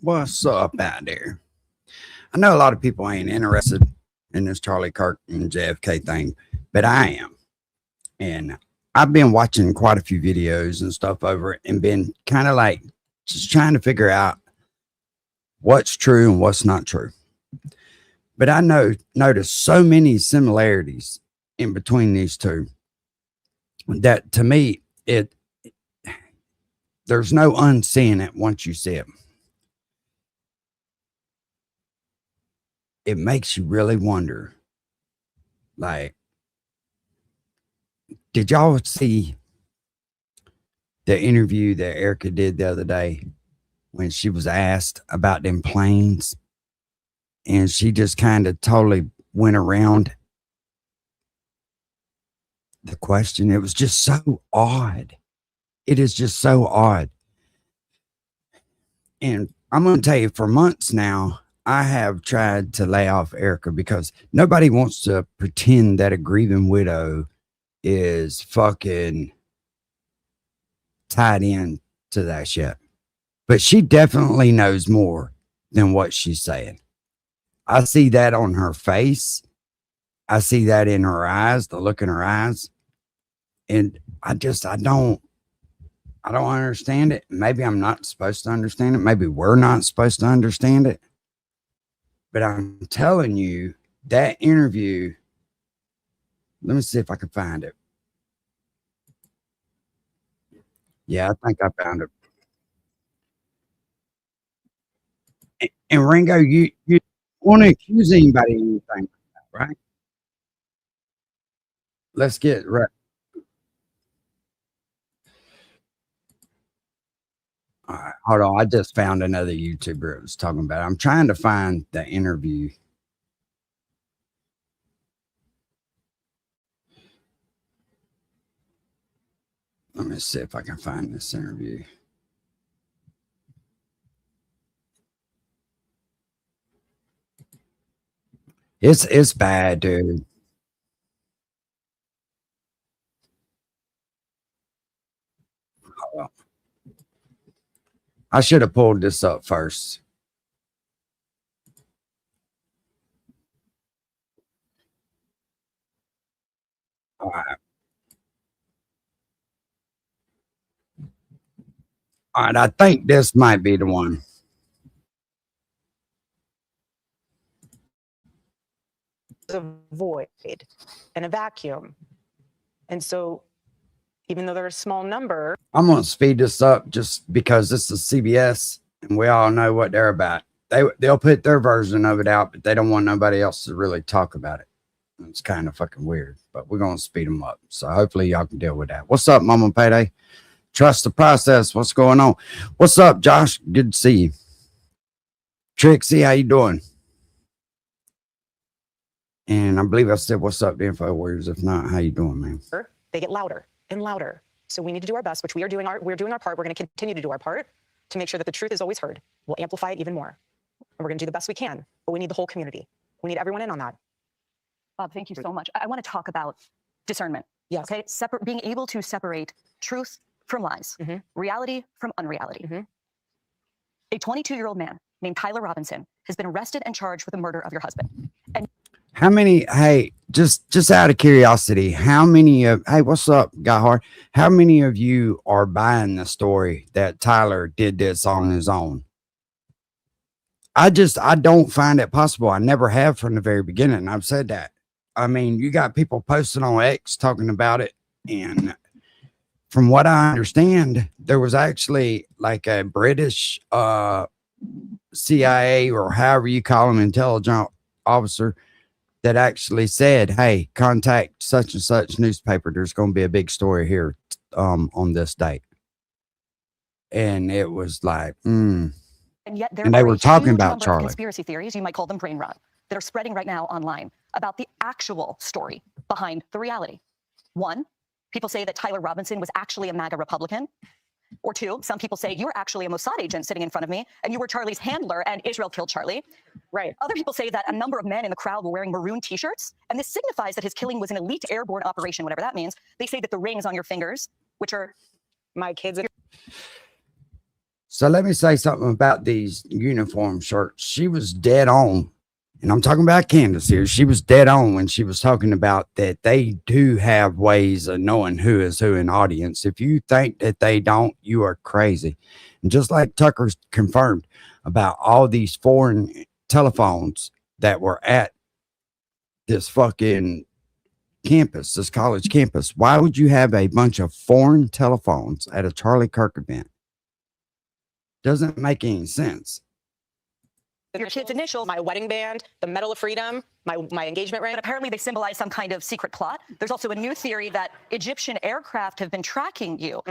What's up out there? I know a lot of people ain't interested in this Charlie Kirk and JFK thing, but I am. And I've been watching quite a few videos and stuff over it and been kind of like just trying to figure out what's true and what's not true. But I noticed so many similarities in between these two that to me it there's no unseeing it once you see it. It makes you really wonder, like, did y'all see the interview that Erica did the other day when she was asked about them planes and she just kind of totally went around the question? It was just so odd. It is just so odd. And I'm going to tell you, for months now, I have tried to lay off Erica because nobody wants to pretend that a grieving widow is fucking tied in to that shit. But she definitely knows more than what she's saying. I see that on her face. I see that in her eyes, the look in her eyes. And I don't understand it. Maybe I'm not supposed to understand it. Maybe we're not supposed to understand it. But I'm telling you, that interview, let me see if I can find it. Yeah, I think I found it. And Ringo, you want to accuse anybody of anything, right? Let's get right. All right, hold on. I just found another YouTuber that was talking about it. I'm trying to find the interview. Let me see if I can find this interview. It's bad, dude. I should have pulled this up first. All right. All right. I think this might be the one. A void and a vacuum. And so, even though they're a small number, I'm going to speed this up just because this is CBS and we all know what they're about. They'll put their version of it out, but they don't want nobody else to really talk about it. It's kind of fucking weird, but we're going to speed them up. So hopefully y'all can deal with that. What's up, Mama Payday? Trust the process. What's going on? What's up, Josh? Good to see you. Trixie, how you doing? And I believe I said, what's up, the Info Warriors? If not, how you doing, man? they get louder and louder. So we need to do our best, which we're doing our part. We're going to continue to do our part to make sure that the truth is always heard. We'll amplify it even more. And we're going to do the best we can, but we need the whole community. We need everyone in on that. Bob, thank you so much. I want to talk about discernment. Yes. Okay. Being able to separate truth from lies, reality from unreality. A 22-year-old man named Tyler Robinson has been arrested and charged with the murder of your husband. And how many, hey, just out of curiosity, how many of, hey, what's up, Guy Hard? How many of you are buying the story that Tyler did this on his own? I don't find it possible. I never have from the very beginning. I've said that. I mean, you got people posting on X talking about it. And from what I understand, there was actually like a British CIA or however you call them, intelligence officer that actually said, hey, contact such and such newspaper. There's going to be a big story here on this date. And it was like, And yet there and they are were a talking huge about number of Charlie. conspiracy theories, you might call them brain rot, that are spreading right now online about the actual story behind the reality. One, people say that Tyler Robinson was actually a MAGA Republican. Or two, some people say you were actually a Mossad agent sitting in front of me and you were Charlie's handler and Israel killed Charlie. Right. Other people say that a number of men in the crowd were wearing maroon t-shirts, and this signifies that his killing was an elite airborne operation, whatever that means. They say that the rings on your fingers, which are my kids. So let me say something about these uniform shirts. She was dead on. And I'm talking about Candace here. She was dead on when she was talking about that they do have ways of knowing who is who in audience. If you think that they don't, you are crazy. And just like Tucker's confirmed about all these foreign telephones that were at this fucking campus, this college campus, why would you have a bunch of foreign telephones at a Charlie Kirk event? Doesn't make any sense. Your kid's initials, my wedding band, the Medal of Freedom, my engagement ring. but apparently they symbolize some kind of secret plot. There's also a new theory that Egyptian aircraft have been tracking you.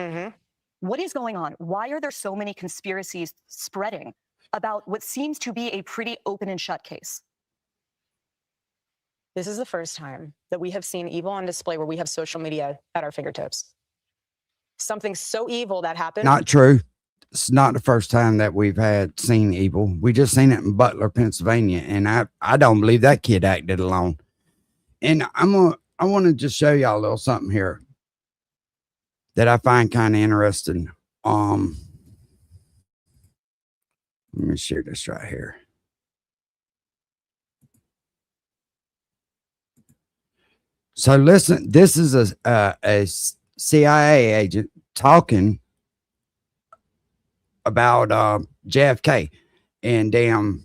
What is going on? Why are there so many conspiracies spreading about what seems to be a pretty open and shut case? This is the first time that we have seen evil on display where we have social media at our fingertips. Something so evil that happened. Not true. It's not the first time that we've seen evil. We just seen it in Butler, Pennsylvania, and I don't believe that kid acted alone. And I want to just show y'all a little something here that I find kind of interesting. Let me share this right here. So listen, this is a CIA agent talking about JFK and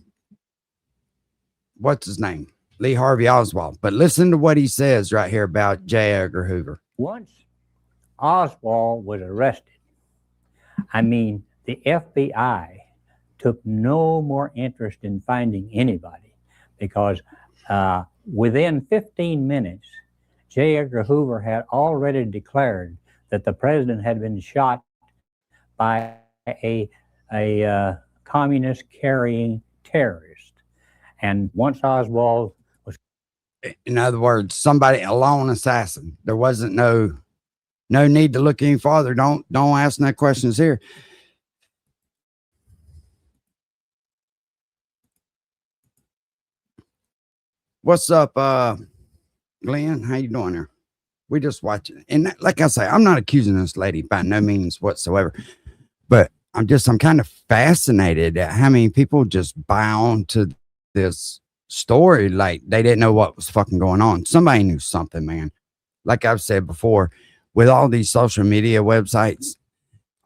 what's his name? Lee Harvey Oswald. But listen to what he says right here about J. Edgar Hoover. Once Oswald was arrested, I mean, the FBI took no more interest in finding anybody because within 15 minutes, J. Edgar Hoover had already declared that the president had been shot by a communist carrying terrorist. And once Oswald was, in other words, somebody, a lone assassin. There wasn't no need to look any farther. Don't ask no questions here. What's up, Glenn? How you doing there? We just watching. And like I say, I'm not accusing this lady by no means whatsoever. But I'm kind of fascinated at how many people just buy on to this story like they didn't know what was fucking going on. Somebody knew something, man. Like I've said before, with all these social media websites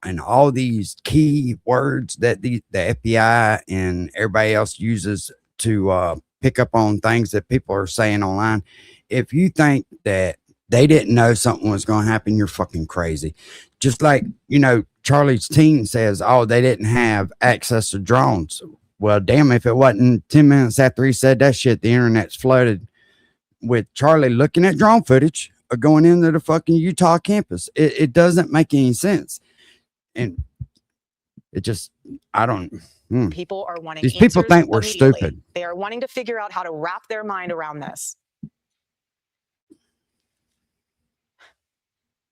and all these key words that the FBI and everybody else uses to pick up on things that people are saying online, if you think that they didn't know something was going to happen, you're fucking crazy. Just like, Charlie's teen says, oh, they didn't have access to drones. Well, damn, if it wasn't 10 minutes after he said that shit, the internet's flooded with Charlie looking at drone footage of going into the fucking Utah campus. It doesn't make any sense. And it just, I don't. People are wanting These people answers think we're immediately. stupid. They are wanting to figure out how to wrap their mind around this.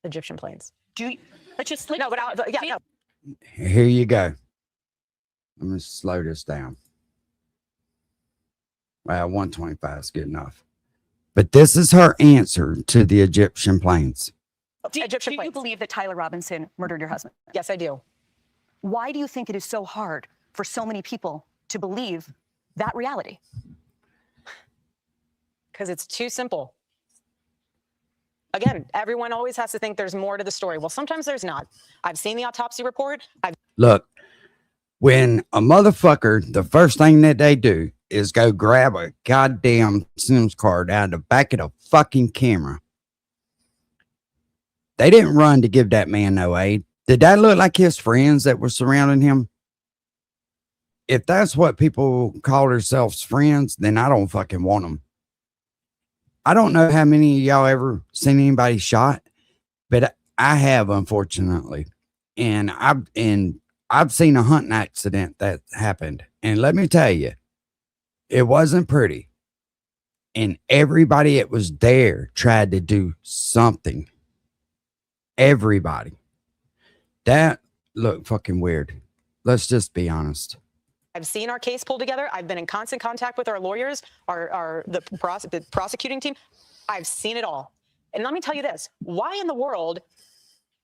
Egyptian planes. Let's just No, but yeah, no. Here you go. Let me slow this down. Well, 125 is good enough. But this is her answer to the Egyptian planes. Do Egyptian you planes. believe that Tyler Robinson murdered your husband? Yes, I do. Why do you think it is so hard for so many people to believe that reality? Because it's too simple. Again, everyone always has to think there's more to the story. Well, sometimes there's not. I've seen the autopsy report. Look, when a motherfucker, the first thing that they do is go grab a goddamn SIM card out of the back of the fucking camera. They didn't run to give that man no aid. Did that look like his friends that were surrounding him? If that's what people call themselves friends, then I don't fucking want them. I don't know how many of y'all ever seen anybody shot, but I have, unfortunately. And I've seen a hunting accident that happened. And let me tell you, it wasn't pretty. And everybody that was there tried to do something. Everybody. That looked fucking weird. Let's just be honest. I've seen our case pulled together. I've been in constant contact with our lawyers, the prosecuting team. I've seen it all. And let me tell you this. Why in the world,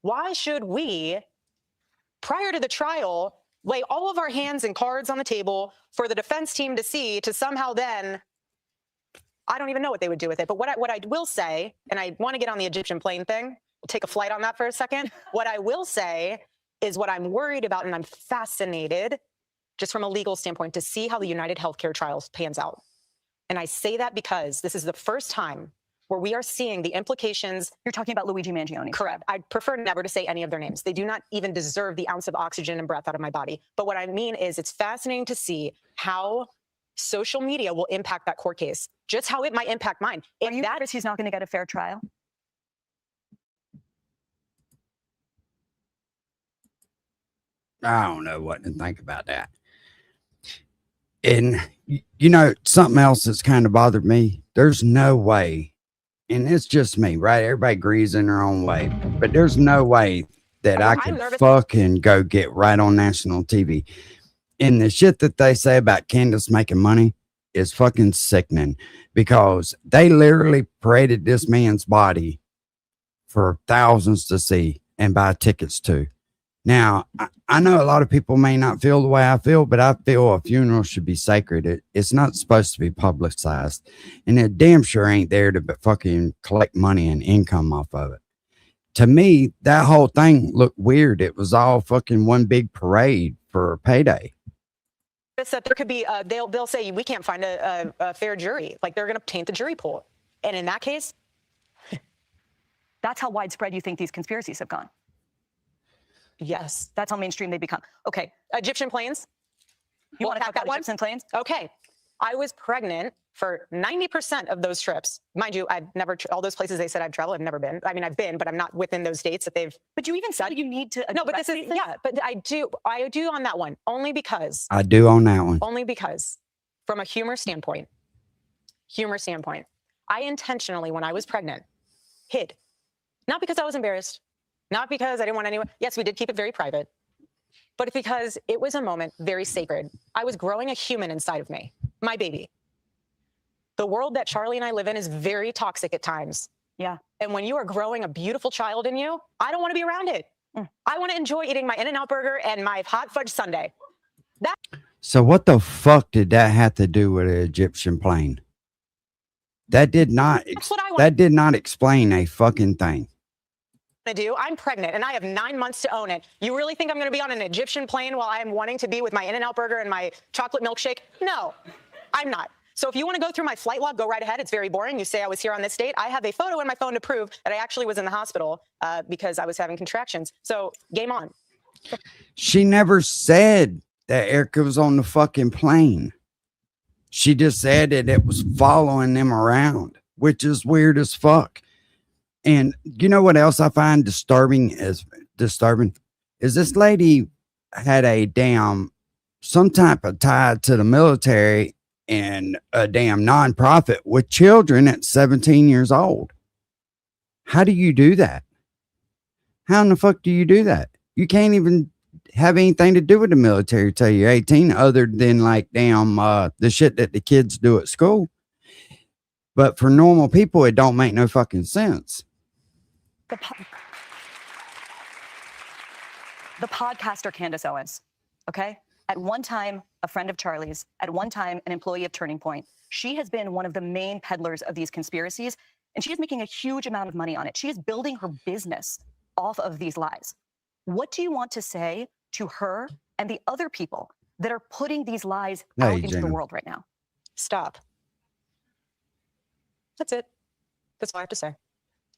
why should we, prior to the trial, lay all of our hands and cards on the table for the defense team to see, to somehow then, I don't even know what they would do with it. But what I will say, and I want to get on the Egyptian plane thing, we'll take a flight on that for a second. What I will say is what I'm worried about, and I'm fascinated, just from a legal standpoint, to see how the United Healthcare trial pans out. And I say that because this is the first time where we are seeing the implications. You're talking about Luigi Mangione. Correct. I prefer never to say any of their names. They do not even deserve the ounce of oxygen and breath out of my body. But what I mean is it's fascinating to see how social media will impact that court case, just how it might impact mine. Are you nervous he's not going to get a fair trial? I don't know what to think about that. And, you know, something else that's kind of bothered me. There's no way, and it's just me, right? Everybody agrees in their own way, but there's no way that I could fucking go get right on national TV. And the shit that they say about Candace making money is fucking sickening, because they literally paraded this man's body for thousands to see and buy tickets to. Now, I know a lot of people may not feel the way I feel, but I feel a funeral should be sacred. It's not supposed to be publicized, and it damn sure ain't there to fucking collect money and income off of it. To me, that whole thing looked weird. It was all fucking one big parade for payday. That there could be, they'll say we can't find a fair jury. Like, they're going to taint the jury pool. And in that case, that's how widespread you think these conspiracies have gone. Yes. That's how mainstream they become. Okay. Egyptian planes. You want to talk about Egyptian planes? Okay. I was pregnant for 90% of those trips. Mind you, I've never, all those places they said I've traveled, I've never been. I mean, I've been, but I'm not within those dates that they've. But you even said you need to. No, but this is, yeah, but I do on that one, only because. I do on that one. Only because, from a humor standpoint, I intentionally, when I was pregnant, hid. Not because I was embarrassed, not because I didn't want anyone. Yes, we did keep it very private, but because it was a moment very sacred. I was growing a human inside of me, my baby. The world that Charlie and I live in is very toxic at times. Yeah. And when you are growing a beautiful child in you, I don't want to be around it. I want to enjoy eating my In-N-Out burger and my hot fudge sundae. So what the fuck did that have to do with an Egyptian plane? That did not. That did not explain a fucking thing. To do. I'm pregnant and I have 9 months to own it. You really think I'm going to be on an Egyptian plane while I'm wanting to be with my In-N-Out burger and my chocolate milkshake? No, I'm not. So if you want to go through my flight log, go right ahead. It's very boring. You say I was here on this date. I have a photo in my phone to prove that I actually was in the hospital because I was having contractions. So game on. She never said that Erica was on the fucking plane. She just said that it was following them around, which is weird as fuck. And you know what else I find disturbing is this lady had a some type of tie to the military and a damn nonprofit with children at 17 years old. How do you do that? How in the fuck do you do that? You can't even have anything to do with the military till you're 18, other than like the shit that the kids do at school. But for normal people, it don't make no fucking sense. The podcaster Candace Owens, okay? At one time, a friend of Charlie's, at one time, an employee of Turning Point. She has been one of the main peddlers of these conspiracies, and she is making a huge amount of money on it. She is building her business off of these lies. What do you want to say to her and the other people that are putting these lies out into the world right now? Stop. That's it. That's all I have to say.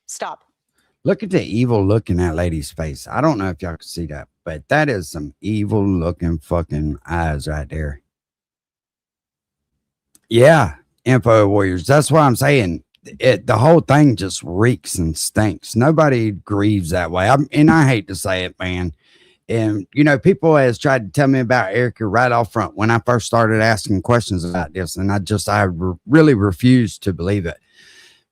Stop. Look at the evil look in that lady's face. I don't know if y'all can see that, but that is some evil looking fucking eyes right there. Yeah, Info Warriors. That's what I'm saying. The whole thing just reeks and stinks. Nobody grieves that way. And I hate to say it, man. And, you know, people has tried to tell me about Erica right off front when I first started asking questions about this. And I really refused to believe it.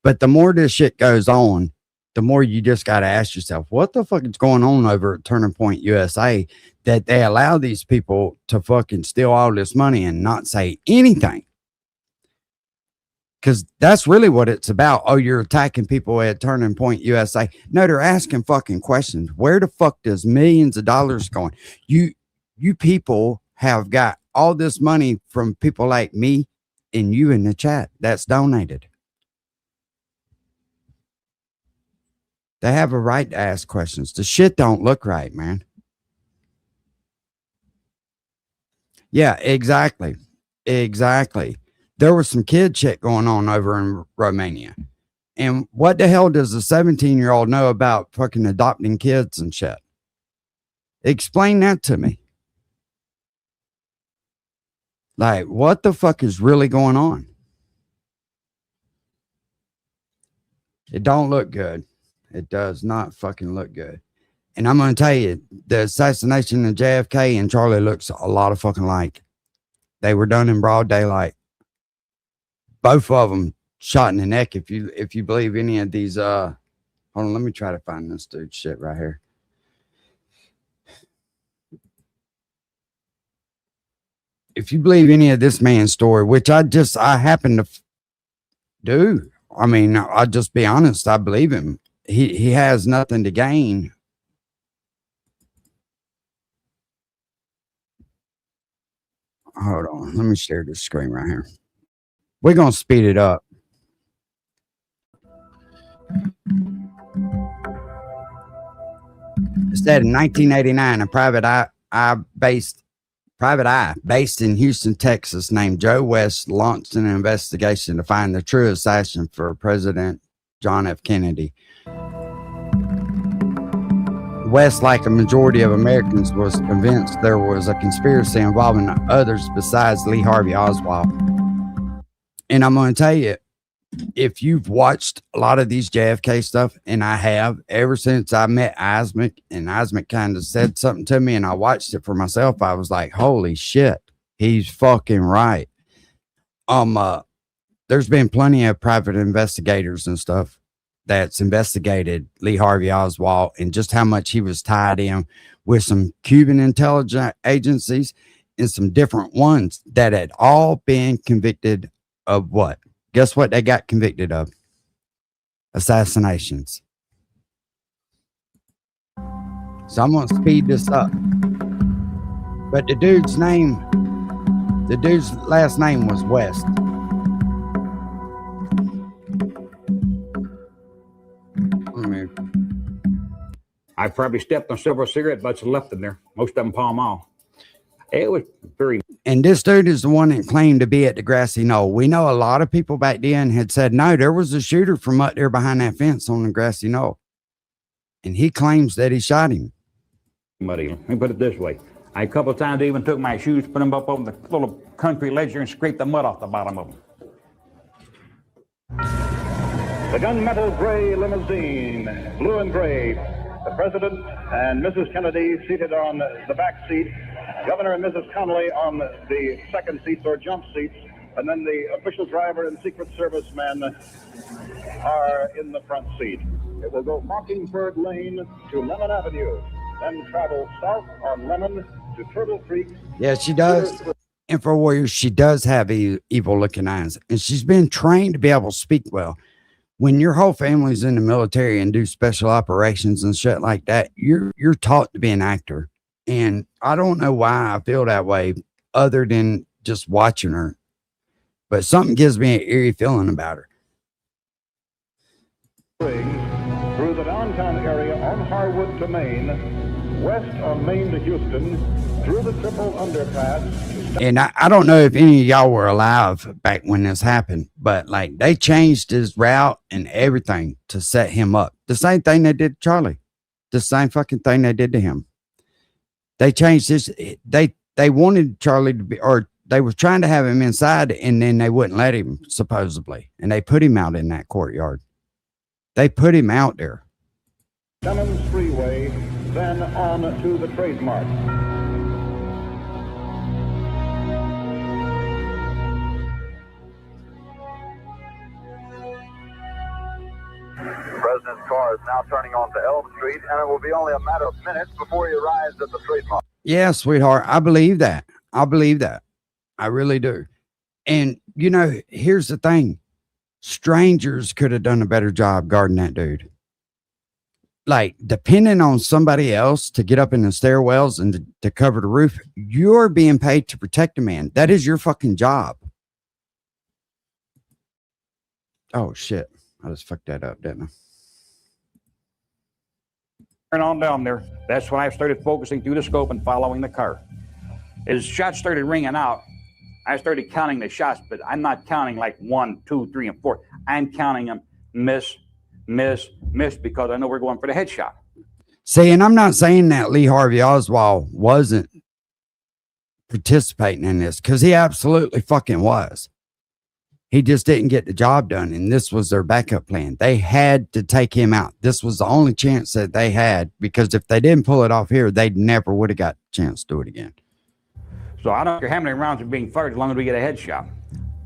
But the more this shit goes on, the more you just got to ask yourself, what the fuck is going on over at Turning Point USA that they allow these people to fucking steal all this money and not say anything? Because that's really what it's about. Oh, you're attacking people at Turning Point USA. No, they're asking fucking questions. Where the fuck does millions of dollars going? You you people have got all this money from people like me and you in the chat that's donated. They have a right to ask questions. The shit don't look right, man. Yeah, exactly. Exactly. There was some kid shit going on over in Romania. And what the hell does a 17-year-old know about fucking adopting kids and shit? Explain that to me. Like, what the fuck is really going on? It don't look good. It does not fucking look good. And I'm going to tell you, the assassination of JFK and Charlie looks a lot of fucking like. They were done in broad daylight. Both of them shot in the neck. If you believe any of these, hold on, let me try to find this dude's shit right here. If you believe any of this man's story, which I happen to do. I mean, I'll just be honest. I believe him. He has nothing to gain. Hold on. Let me share this screen right here. We're going to speed it up. It said in 1989, a private eye based in Houston, Texas, named Joe West launched an investigation to find the true assassin for President John F. Kennedy. West, like a majority of Americans, was convinced there was a conspiracy involving others besides Lee Harvey Oswald. And I'm going to tell you, if you've watched a lot of these JFK stuff, and I have, ever since I met Isaac, and Isaac kind of said something to me and I watched it for myself, I was like, holy shit, he's fucking right. There's been plenty of private investigators and stuff that's investigated Lee Harvey Oswald and just how much he was tied in with some Cuban intelligence agencies and some different ones that had all been convicted of what? Guess what they got convicted of? Assassinations. So I'm going to speed this up. But the dude's last name was West. I probably stepped on several cigarette butts and left them there. Most of them Pall Mall. It was very. And this dude is the one that claimed to be at the grassy knoll. We know a lot of people back then had said, no, there was a shooter from up there behind that fence on the grassy knoll. And he claims that he shot him. Muddy. Let me put it this way. I a couple of times even took my shoes, put them up on the little country ledger and scraped the mud off the bottom of them. The gunmetal gray limousine, blue and gray. The President and Mrs. Kennedy seated on the back seat. Governor and Mrs. Connolly on the second seats or jump seats. And then the official driver and Secret Service men are in the front seat. It will go Mockingbird Lane to Lemon Avenue, then travel south on Lemon to Turtle Creek. Yeah, she does. Info Warrior, she does have evil looking eyes. And she's been trained to be able to speak well. When your whole family's in the military and do special operations and shit like that, you're taught to be an actor. And I don't know why I feel that way other than just watching her. But something gives me an eerie feeling about her. Through the downtown area on Harwood to Maine, west on Maine to Houston, through the triple underpass. And I don't know if any of y'all were alive back when this happened, but like they changed his route and everything to set him up. The same thing they did to Charlie. The same fucking thing they did to him. They changed this. They wanted Charlie to be, or they were trying to have him inside and then they wouldn't let him, supposedly. And they put him out in that courtyard. They put him out there. Simmons Freeway, then on to the trademark. The President's car is now turning onto Elm Street, and it will be only a matter of minutes before he arrives at the trademark. Yeah, sweetheart. I believe that. I believe that. I really do. And, you know, here's the thing. Strangers could have done a better job guarding that dude. like depending on somebody else to get up in the stairwells and to cover the roof, you're being paid to protect a man. That is your fucking job. Oh shit. I just fucked that up, didn't I? Turn on down there. That's when I started focusing through the scope and following the car. As shots started ringing out, I started counting the shots, but I'm not counting like 1, 2, 3, and 4. I'm counting them miss, miss, miss, because I know we're going for the headshot. See, and I'm not saying that Lee Harvey Oswald wasn't participating in this, because he absolutely fucking was. He just didn't get the job done, and this was their backup plan. They had to take him out. This was the only chance that they had, because if they didn't pull it off here, they never would have got a chance to do it again. So I don't care how many rounds are being fired as long as we get a headshot.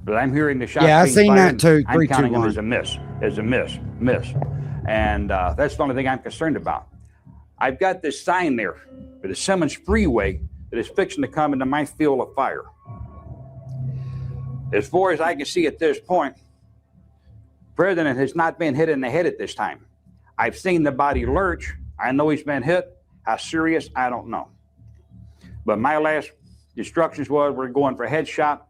But I'm hearing the shots Yeah, I being seen fired, that too. I'm 3, 2, counting them 1. as a miss, miss. And that's the only thing I'm concerned about. I've got this sign there for the Simmons Freeway that is fixing to come into my field of fire. As far as I can see at this point, the president has not been hit in the head at this time. I've seen the body lurch. I know he's been hit. How serious, I don't know. But my last instructions was we're going for a headshot.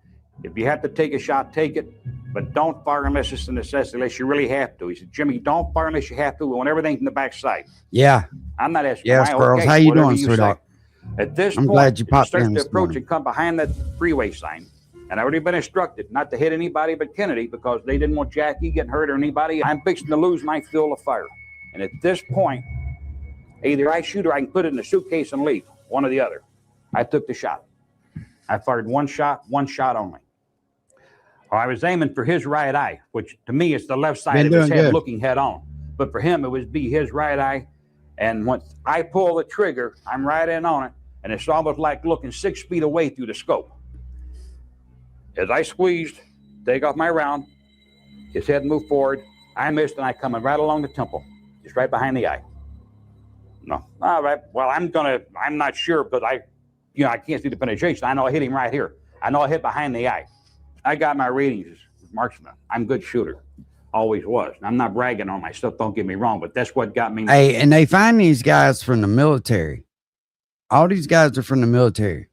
If you have to take a shot, take it. But don't fire unless it's a necessity, unless you really have to. He said, Jimmy, don't fire unless you have to. We want everything from the backside. Yeah. I'm not asking Yes, why. girls. Okay, How you whatever doing, sweetheart? say. At this I'm point, glad you if popped starts in to this approach morning. and come behind that freeway sign. And I've already been instructed not to hit anybody but Kennedy, because they didn't want Jackie getting hurt or anybody. I'm fixing to lose my field of fire. And at this point, either I shoot or I can put it in the suitcase and leave. One or the other. I took the shot. I fired one shot only. I was aiming for his right eye, which to me is the left side of his head, looking head on. But for him, it would be his right eye. And once I pull the trigger, I'm right in on it. And it's almost like looking 6 feet away through the scope. As I squeezed, take off my round, his head moved forward. I missed, and I coming right along the temple, just right behind the eye. No, all right. Well, I'm not sure, but I can't see the penetration. I know I hit him right here. I know I hit behind the eye. I got my ratings as marksman. I'm a good shooter. Always was. And I'm not bragging on myself, don't get me wrong, but that's what got me. Hey, and they find these guys from the military. All these guys are from the military.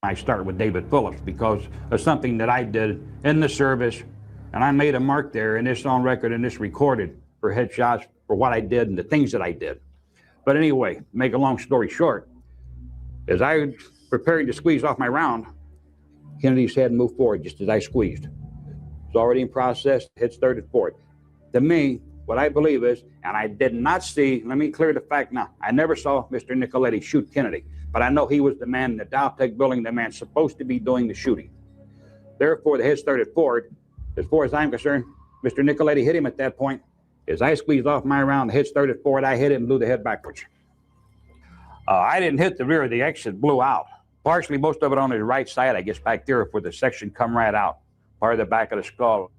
I start with David Phillips because of something that I did in the service, and I made a mark there, and it's on record and it's recorded for headshots for what I did and the things that I did. But anyway, make a long story short, as I was preparing to squeeze off my round, Kennedy's head moved forward just as I squeezed. It's already in process, head started forward. To me, what I believe is, and I did not see, let me clear the fact now, I never saw Mr. Nicoletti shoot Kennedy, but I know he was the man in the Dowtech building, the man supposed to be doing the shooting. Therefore, the head started forward. As far as I'm concerned, Mr. Nicoletti hit him at that point. As I squeezed off my round, the head started forward, I hit him and blew the head backwards. I didn't hit the rear, the exit blew out. Partially, most of it on his right side, I guess back there where the section come right out, part of the back of the skull.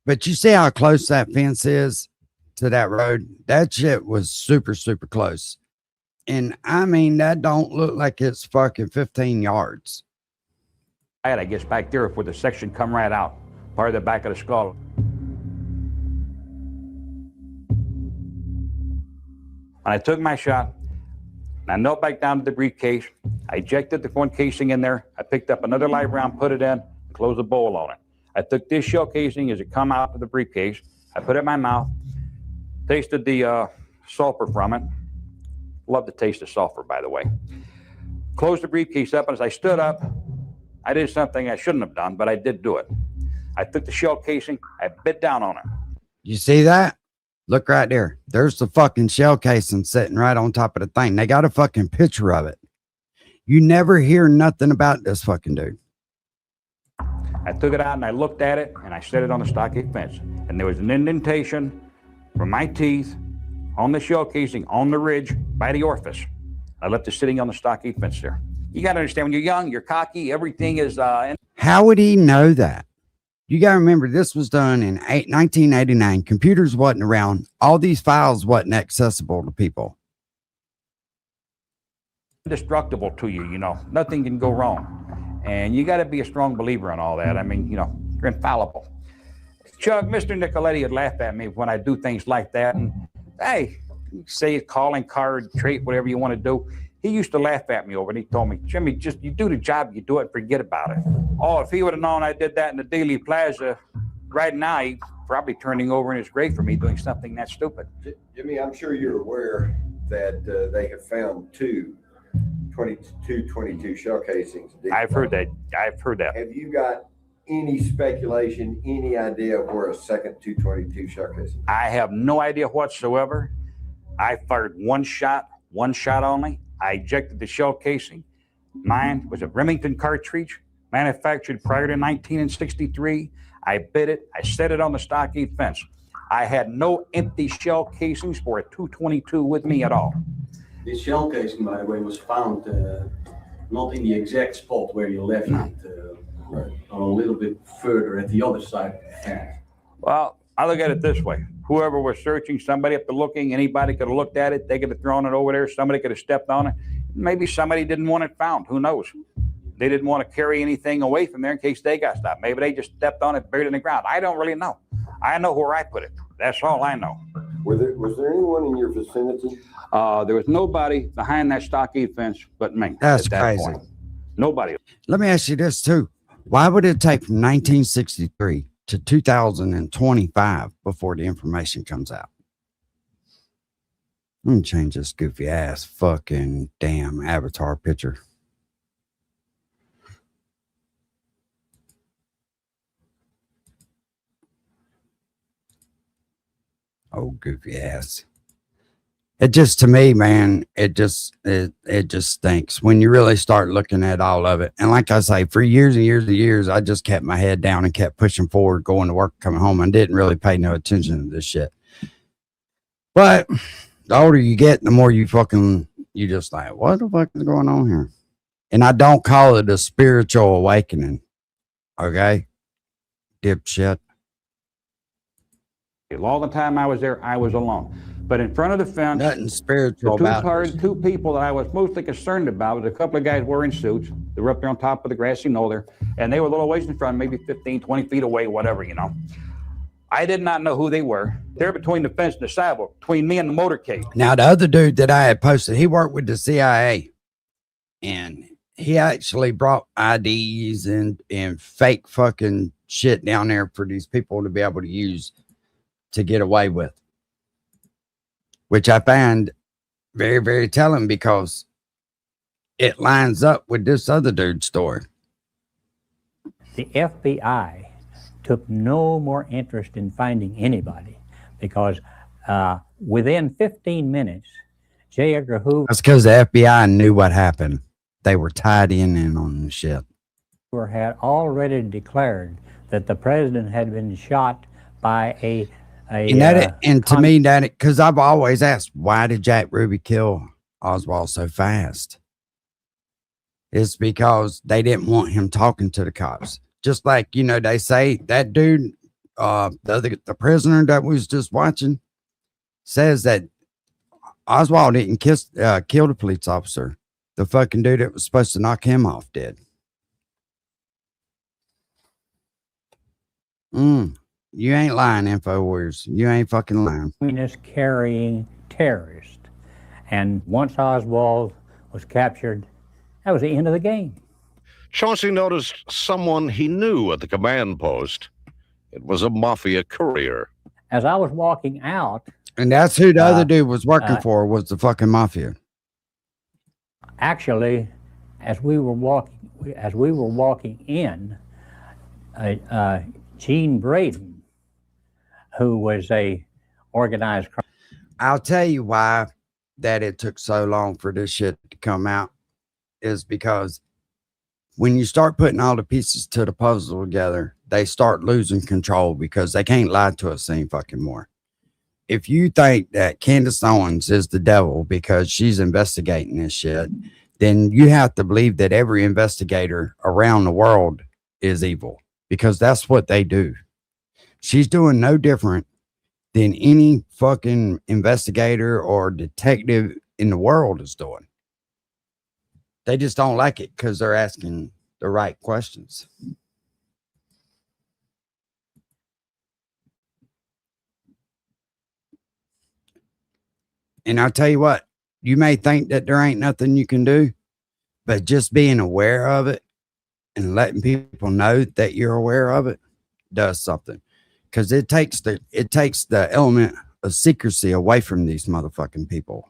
But you see how close that fence is to that road? That shit was super, super close. And I mean, that don't look like it's fucking 15 yards. I guess back there where the section come right out, part of the back of the skull. When I took my shot, I knelt back down to the briefcase. I ejected the one casing in there. I picked up another live round, put it in, and closed the bowl on it. I took this shell casing as it come out of the briefcase. I put it in my mouth, tasted the sulfur from it. Love the taste of sulfur, by the way. Closed the briefcase up, and as I stood up, I did something I shouldn't have done, but I did do it. I took the shell casing, I bit down on it. You see that? Look right there. There's the fucking shell casing sitting right on top of the thing. They got a fucking picture of it. You never hear nothing about this fucking dude. I took it out and I looked at it and I set it on the stockade fence. And there was an indentation from my teeth on the shell casing on the ridge by the orifice. I left it sitting on the stockade fence there. You got to understand, when you're young, you're cocky, everything is... How would he know that? You got to remember, this was done in 1989. Computers wasn't around. All these files wasn't accessible to people. Indestructible to you, you know. Nothing can go wrong. And you got to be a strong believer in all that. I mean, you know, you're infallible. Chuck, Mr. Nicoletti would laugh at me when I do things like that. And hey, you say calling card, trait, whatever you want to do. He used to laugh at me over it. He told me, Jimmy, just you do the job, you do it, forget about it. Oh, if he would have known I did that in the Dealey Plaza, right now he's probably turning over in his grave for me doing something that stupid. Jimmy, I'm sure you're aware that they have found two 22 shell casings. I've heard that. Have you got any speculation, any idea of where a second 222 shell casing? I have no idea whatsoever. I fired one shot only. I ejected the shell casing. Mine was a Remington cartridge manufactured prior to 1963. I bit it. I set it on the stockade fence. I had no empty shell casings for a 222 with me at all. This shell casing, by the way, was found not in the exact spot where you left it, Right. a little bit further at the other side of the fence. Well, I look at it this way. Whoever was searching, somebody up to looking, anybody could have looked at it. They could have thrown it over there. Somebody could have stepped on it. Maybe somebody didn't want it found. Who knows? They didn't want to carry anything away from there in case they got stopped. Maybe they just stepped on it, buried it in the ground. I don't really know. I know where I put it. That's all I know. Was there anyone in your vicinity? There was nobody behind that stockade fence but me. That's at that crazy. point. Nobody. Let me ask you this too. Why would it take from 1963 to 2025 before the information comes out? Let me change this goofy ass fucking damn avatar picture. Oh, goofy ass. It just, to me, man, it just stinks when you really start looking at all of it. And like I say, for years and years and years, I just kept my head down and kept pushing forward, going to work, coming home, and didn't really pay no attention to this shit. But the older you get, the more you just like, what the fuck is going on here? And I don't call it a spiritual awakening. Okay? Dipshit. All the time I was there, I was alone. But in front of the fence, Nothing spiritual the about it. two people that I was mostly concerned about was a couple of guys wearing suits. They were up there on top of the grassy knoll there, and they were a little ways in front, maybe 15, 20 feet away, whatever, you know. I did not know who they were. They're between the fence and the sidewalk, between me and the motorcade. Now, the other dude that I had posted, he worked with the CIA, and he actually brought IDs and fake fucking shit down there for these people to be able to use to get away with, which I find very, very telling because it lines up with this other dude's story. The FBI took no more interest in finding anybody because within 15 minutes, J. Edgar Hoover That's because the FBI knew what happened. They were tied in on the shit. had already declared that the president had been shot by And to me, that because I've always asked, why did Jack Ruby kill Oswald so fast? It's because they didn't want him talking to the cops. Just like, you know, they say that dude, the prisoner that was just watching, says that Oswald didn't kill the police officer. The fucking dude that was supposed to knock him off did. You ain't lying, InfoWars. You ain't fucking lying. communist carrying terrorist. And once Oswald was captured, that was the end of the game. Chauncey noticed someone he knew at the command post. It was a mafia courier. As I was walking out, And that's who the other dude was working for, was the fucking mafia. actually, as we were walking in, Gene Braden, who was a organized crime. I'll tell you why that it took so long for this shit to come out is because when you start putting all the pieces to the puzzle together, they start losing control because they can't lie to us any fucking more. If you think that Candace Owens is the devil because she's investigating this shit, then you have to believe that every investigator around the world is evil because that's what they do. She's doing no different than any fucking investigator or detective in the world is doing. They just don't like it because they're asking the right questions. And I'll tell you what, you may think that there ain't nothing you can do, but just being aware of it and letting people know that you're aware of it does something. Because it takes the element of secrecy away from these motherfucking people.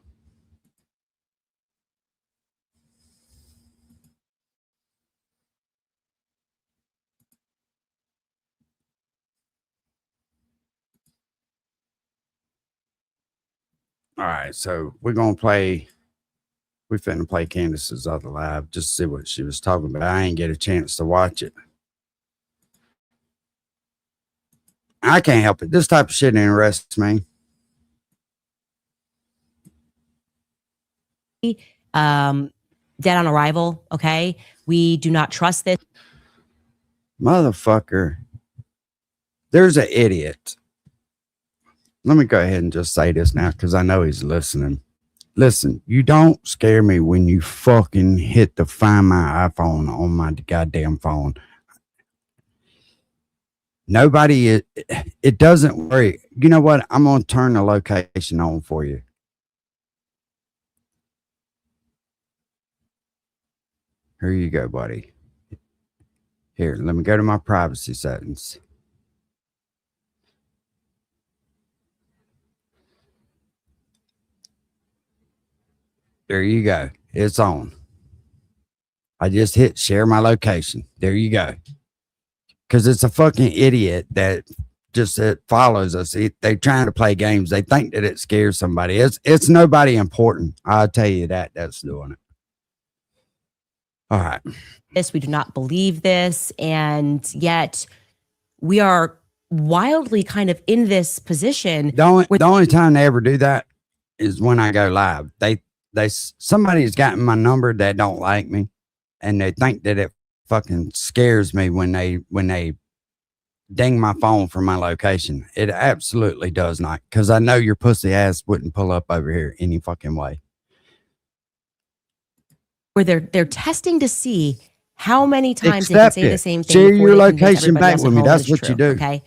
All right, so we're finna play Candace's other live just to see what she was talking about. I ain't get a chance to watch it. I can't help it. This type of shit interests me. Dead on arrival. Okay. We do not trust this. Motherfucker. There's an idiot. Let me go ahead and just say this now because I know he's listening. Listen, you don't scare me when you fucking hit the Find My iPhone on my goddamn phone. Nobody, it doesn't worry. You know what? I'm going to turn the location on for you. Here you go, buddy. Here, let me go to my privacy settings. There you go. It's on. I just hit share my location. There you go. Because it's a fucking idiot that just follows us. They're trying to play games. They think that it scares somebody. It's nobody important. I'll tell you that's doing it. All right. We do not believe this. And yet we are wildly kind of in this position. The only time they ever do that is when I go live. Somebody's gotten my number that don't like me, and they think that it fucking scares me when they ding my phone from my location. It absolutely does not, because I know your pussy ass wouldn't pull up over here any fucking way. Where they're testing to see how many times they can say the same thing. Share your location back with me. That's what you do. Okay.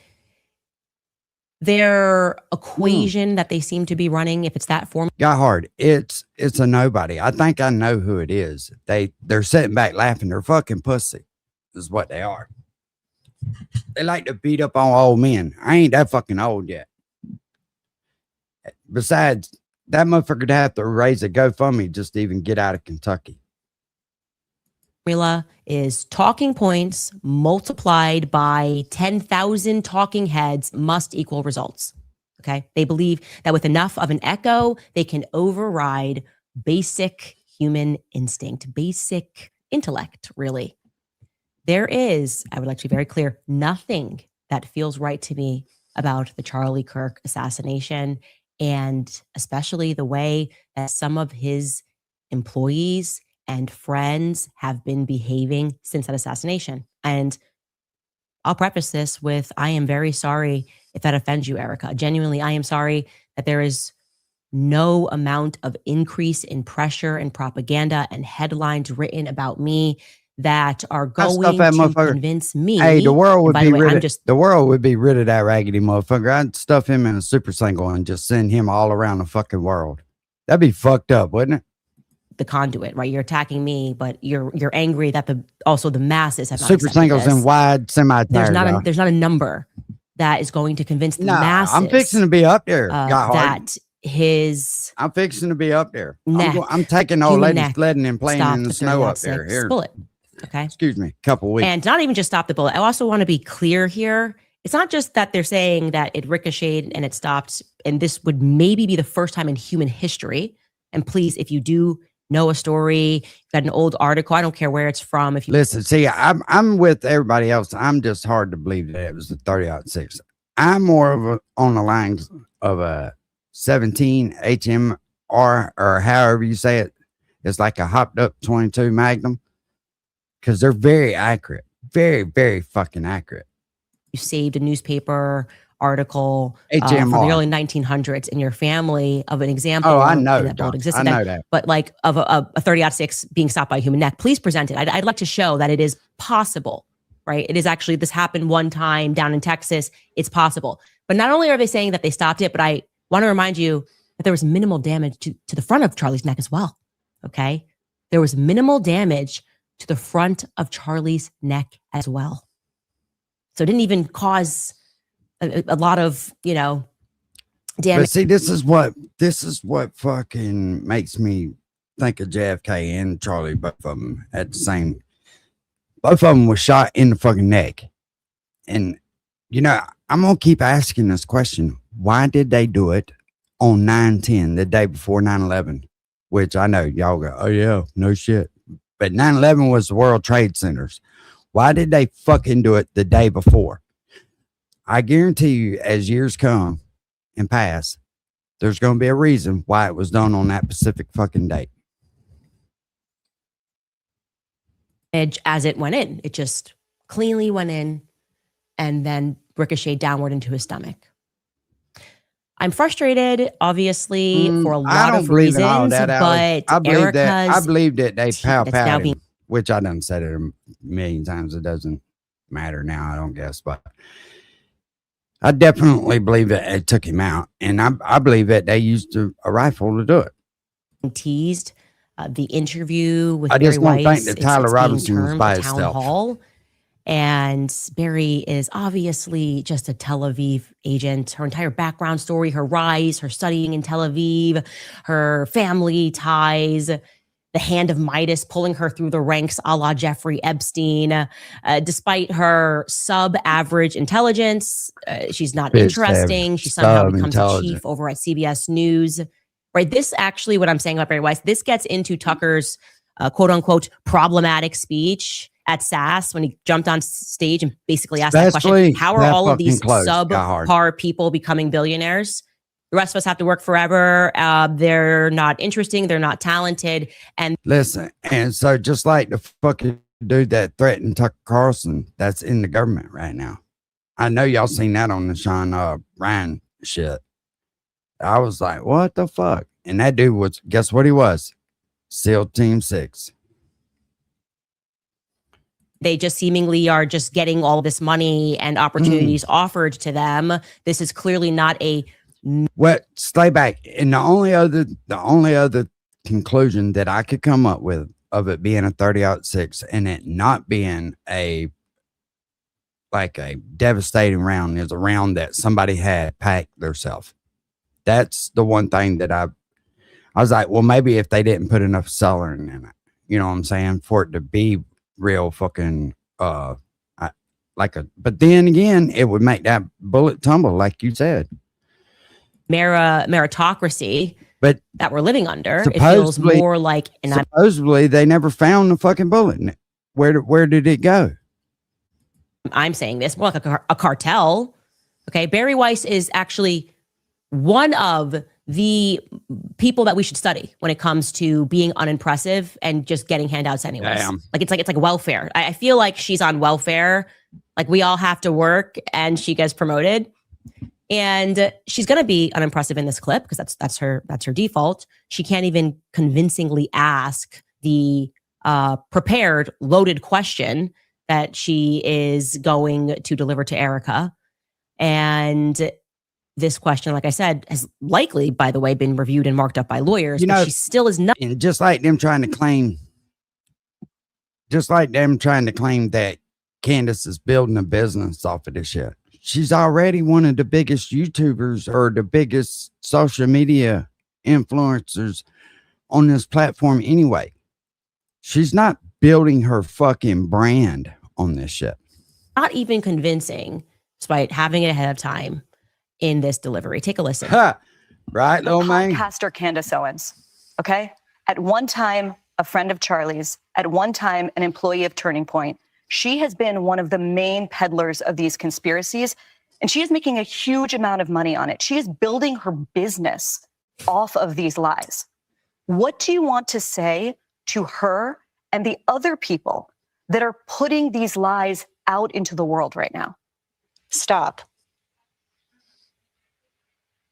Their equation that they seem to be running, if it's that form, got hard. It's a nobody. I think I know who it is. They're sitting back laughing. They're fucking pussy is what they are. They like to beat up on old men. I ain't that fucking old yet. Besides, that motherfucker would have to raise a GoFundMe just to even get out of Kentucky. formula is talking points multiplied by 10,000 talking heads must equal results. Okay. They believe that with enough of an echo, they can override basic human instinct, basic intellect, really. There is, I would like to be very clear, nothing that feels right to me about the Charlie Kirk assassination, and especially the way that some of his employees and friends have been behaving since that assassination. And I'll preface this with, I am very sorry if that offends you, Erica. Genuinely, I am sorry that there is no amount of increase in pressure and propaganda and headlines written about me that are going to convince me. Hey, the world would be rid of, the world would be rid of that raggedy motherfucker. I'd stuff him in a super single and just send him all around the fucking world. That'd be fucked up, wouldn't it? The conduit, right? You're attacking me, but you're angry that also the masses have not super singles this. And wide semi. There's not a number that is going to convince the masses. I'm fixing to be up there. I'm fixing to be up there. I'm taking old lady sledding and playing in the snow up there. Here. Bullet. Okay. Excuse me. Couple weeks. And not even just stop the bullet. I also want to be clear here. It's not just that they're saying that it ricocheted and it stopped, and this would maybe be the first time in human history. And please, if you do know a story, got an old article, I don't care where it's from. If you listen, see, I'm with everybody else. I'm just hard to believe that it was the 30-06. I'm more of on the lines of a 17 HMR, or however you say it. It's like a hopped up 22 Magnum, because they're very accurate, very, very fucking accurate. You saved a newspaper article from the early 1900s in your family of an example. Oh, I know. That bullet existed. I know that. But like of a 30-06 being stopped by a human neck, please present it. I'd like to show that it is possible, right? It is actually, this happened one time down in Texas. It's possible. But not only are they saying that they stopped it, but I want to remind you, but there was minimal damage to the front of Charlie's neck as well. Okay. There was minimal damage to the front of Charlie's neck as well. So it didn't even cause a lot of, damage. But see, this is what fucking makes me think of JFK and Charlie, both of them at the same. Both of them were shot in the fucking neck. And, I'm going to keep asking this question. Why did they do it on 9/10, the day before 9/11? Which I know y'all go, oh yeah, no shit. But 9/11 was the World Trade Centers. Why did they fucking do it the day before? I guarantee you, as years come and pass, there's going to be a reason why it was done on that specific fucking date. As it went in, it just cleanly went in and then ricocheted downward into his stomach. I'm frustrated, obviously, for a lot of reasons, but I believe that they that's now being him, which I done said it a million times. It doesn't matter now, I don't guess, but I definitely believe that it took him out, and I believe that they used a rifle to do it. Teased the interview with I just Barry don't Weiss. think that Tyler Robinson was termed by a town himself. hall. And Barry is obviously just a Tel Aviv agent. Her entire background story, her rise, her studying in Tel Aviv, her family ties, the hand of Midas pulling her through the ranks a la Jeffrey Epstein. Despite her sub-average intelligence, she's not interesting. She somehow becomes a chief over at CBS News. Right? This actually, what I'm saying about Barry Weiss, this gets into Tucker's quote-unquote problematic speech at SAS when he jumped on stage and basically asked that question, how are all of these subpar people becoming billionaires? The rest of us have to work forever. They're not interesting. They're not talented. And listen, and so just like the fucking dude that threatened Tucker Carlson, that's in the government right now. I know y'all seen that on the Sean Ryan shit. I was like, what the fuck? And that dude was, guess what he was? SEAL Team 6. They just seemingly are just getting all this money and opportunities offered to them. This is clearly not a. Well, stay back. And the only other conclusion that I could come up with of it being a 30-06 and it not being a devastating round is a round that somebody had packed themselves. That's the one thing that I was like, well, maybe if they didn't put enough celery in it, you know what I'm saying, for it to be real fucking but then again, it would make that bullet tumble, like you said. Meritocracy, but that we're living under, it feels more like. And supposedly, they never found the fucking bullet in it. Where did it go? I'm saying this more like a cartel. Okay, Barry Weiss is actually one of the people that we should study when it comes to being unimpressive and just getting handouts anyways. Damn. It's like welfare. I feel like she's on welfare. Like we all have to work and she gets promoted. And she's going to be unimpressive in this clip because that's her default. She can't even convincingly ask the prepared loaded question that she is going to deliver to Erica. And this question, like I said, has likely, by the way, been reviewed and marked up by lawyers, but she still is not. And just like them trying to claim that Candace is building a business off of this shit. She's already one of the biggest YouTubers or the biggest social media influencers on this platform anyway. She's not building her fucking brand on this shit. Not even convincing, despite having it ahead of time in this delivery. Take a listen. Right, little man? Podcaster Candace Owens, okay? At one time, a friend of Charlie's, at one time, an employee of Turning Point. She has been one of the main peddlers of these conspiracies, and she is making a huge amount of money on it. She is building her business off of these lies. What do you want to say to her and the other people that are putting these lies out into the world right now? Stop.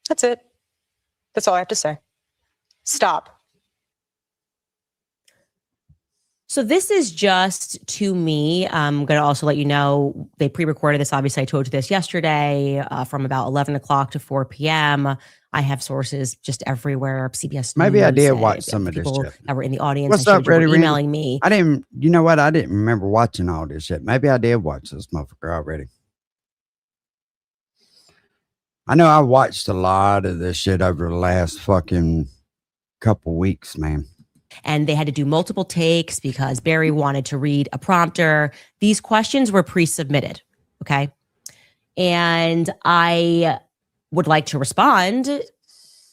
That's it. That's all I have to say. Stop. So this is just to me. I'm going to also let you know they pre-recorded this. Obviously, I told you this yesterday from about 11 o'clock to 4 p.m. I have sources just everywhere. CBS Maybe News, I did watch some of this people shit. that were in the audience. What's and up, shit were Ready Randy? emailing me. I didn't, you know what? I didn't remember watching all this shit. Maybe I did watch this motherfucker already. I know I watched a lot of this shit over the last fucking couple weeks, man. And they had to do multiple takes because Barry wanted to read a prompter. These questions were pre-submitted, okay? And I would like to respond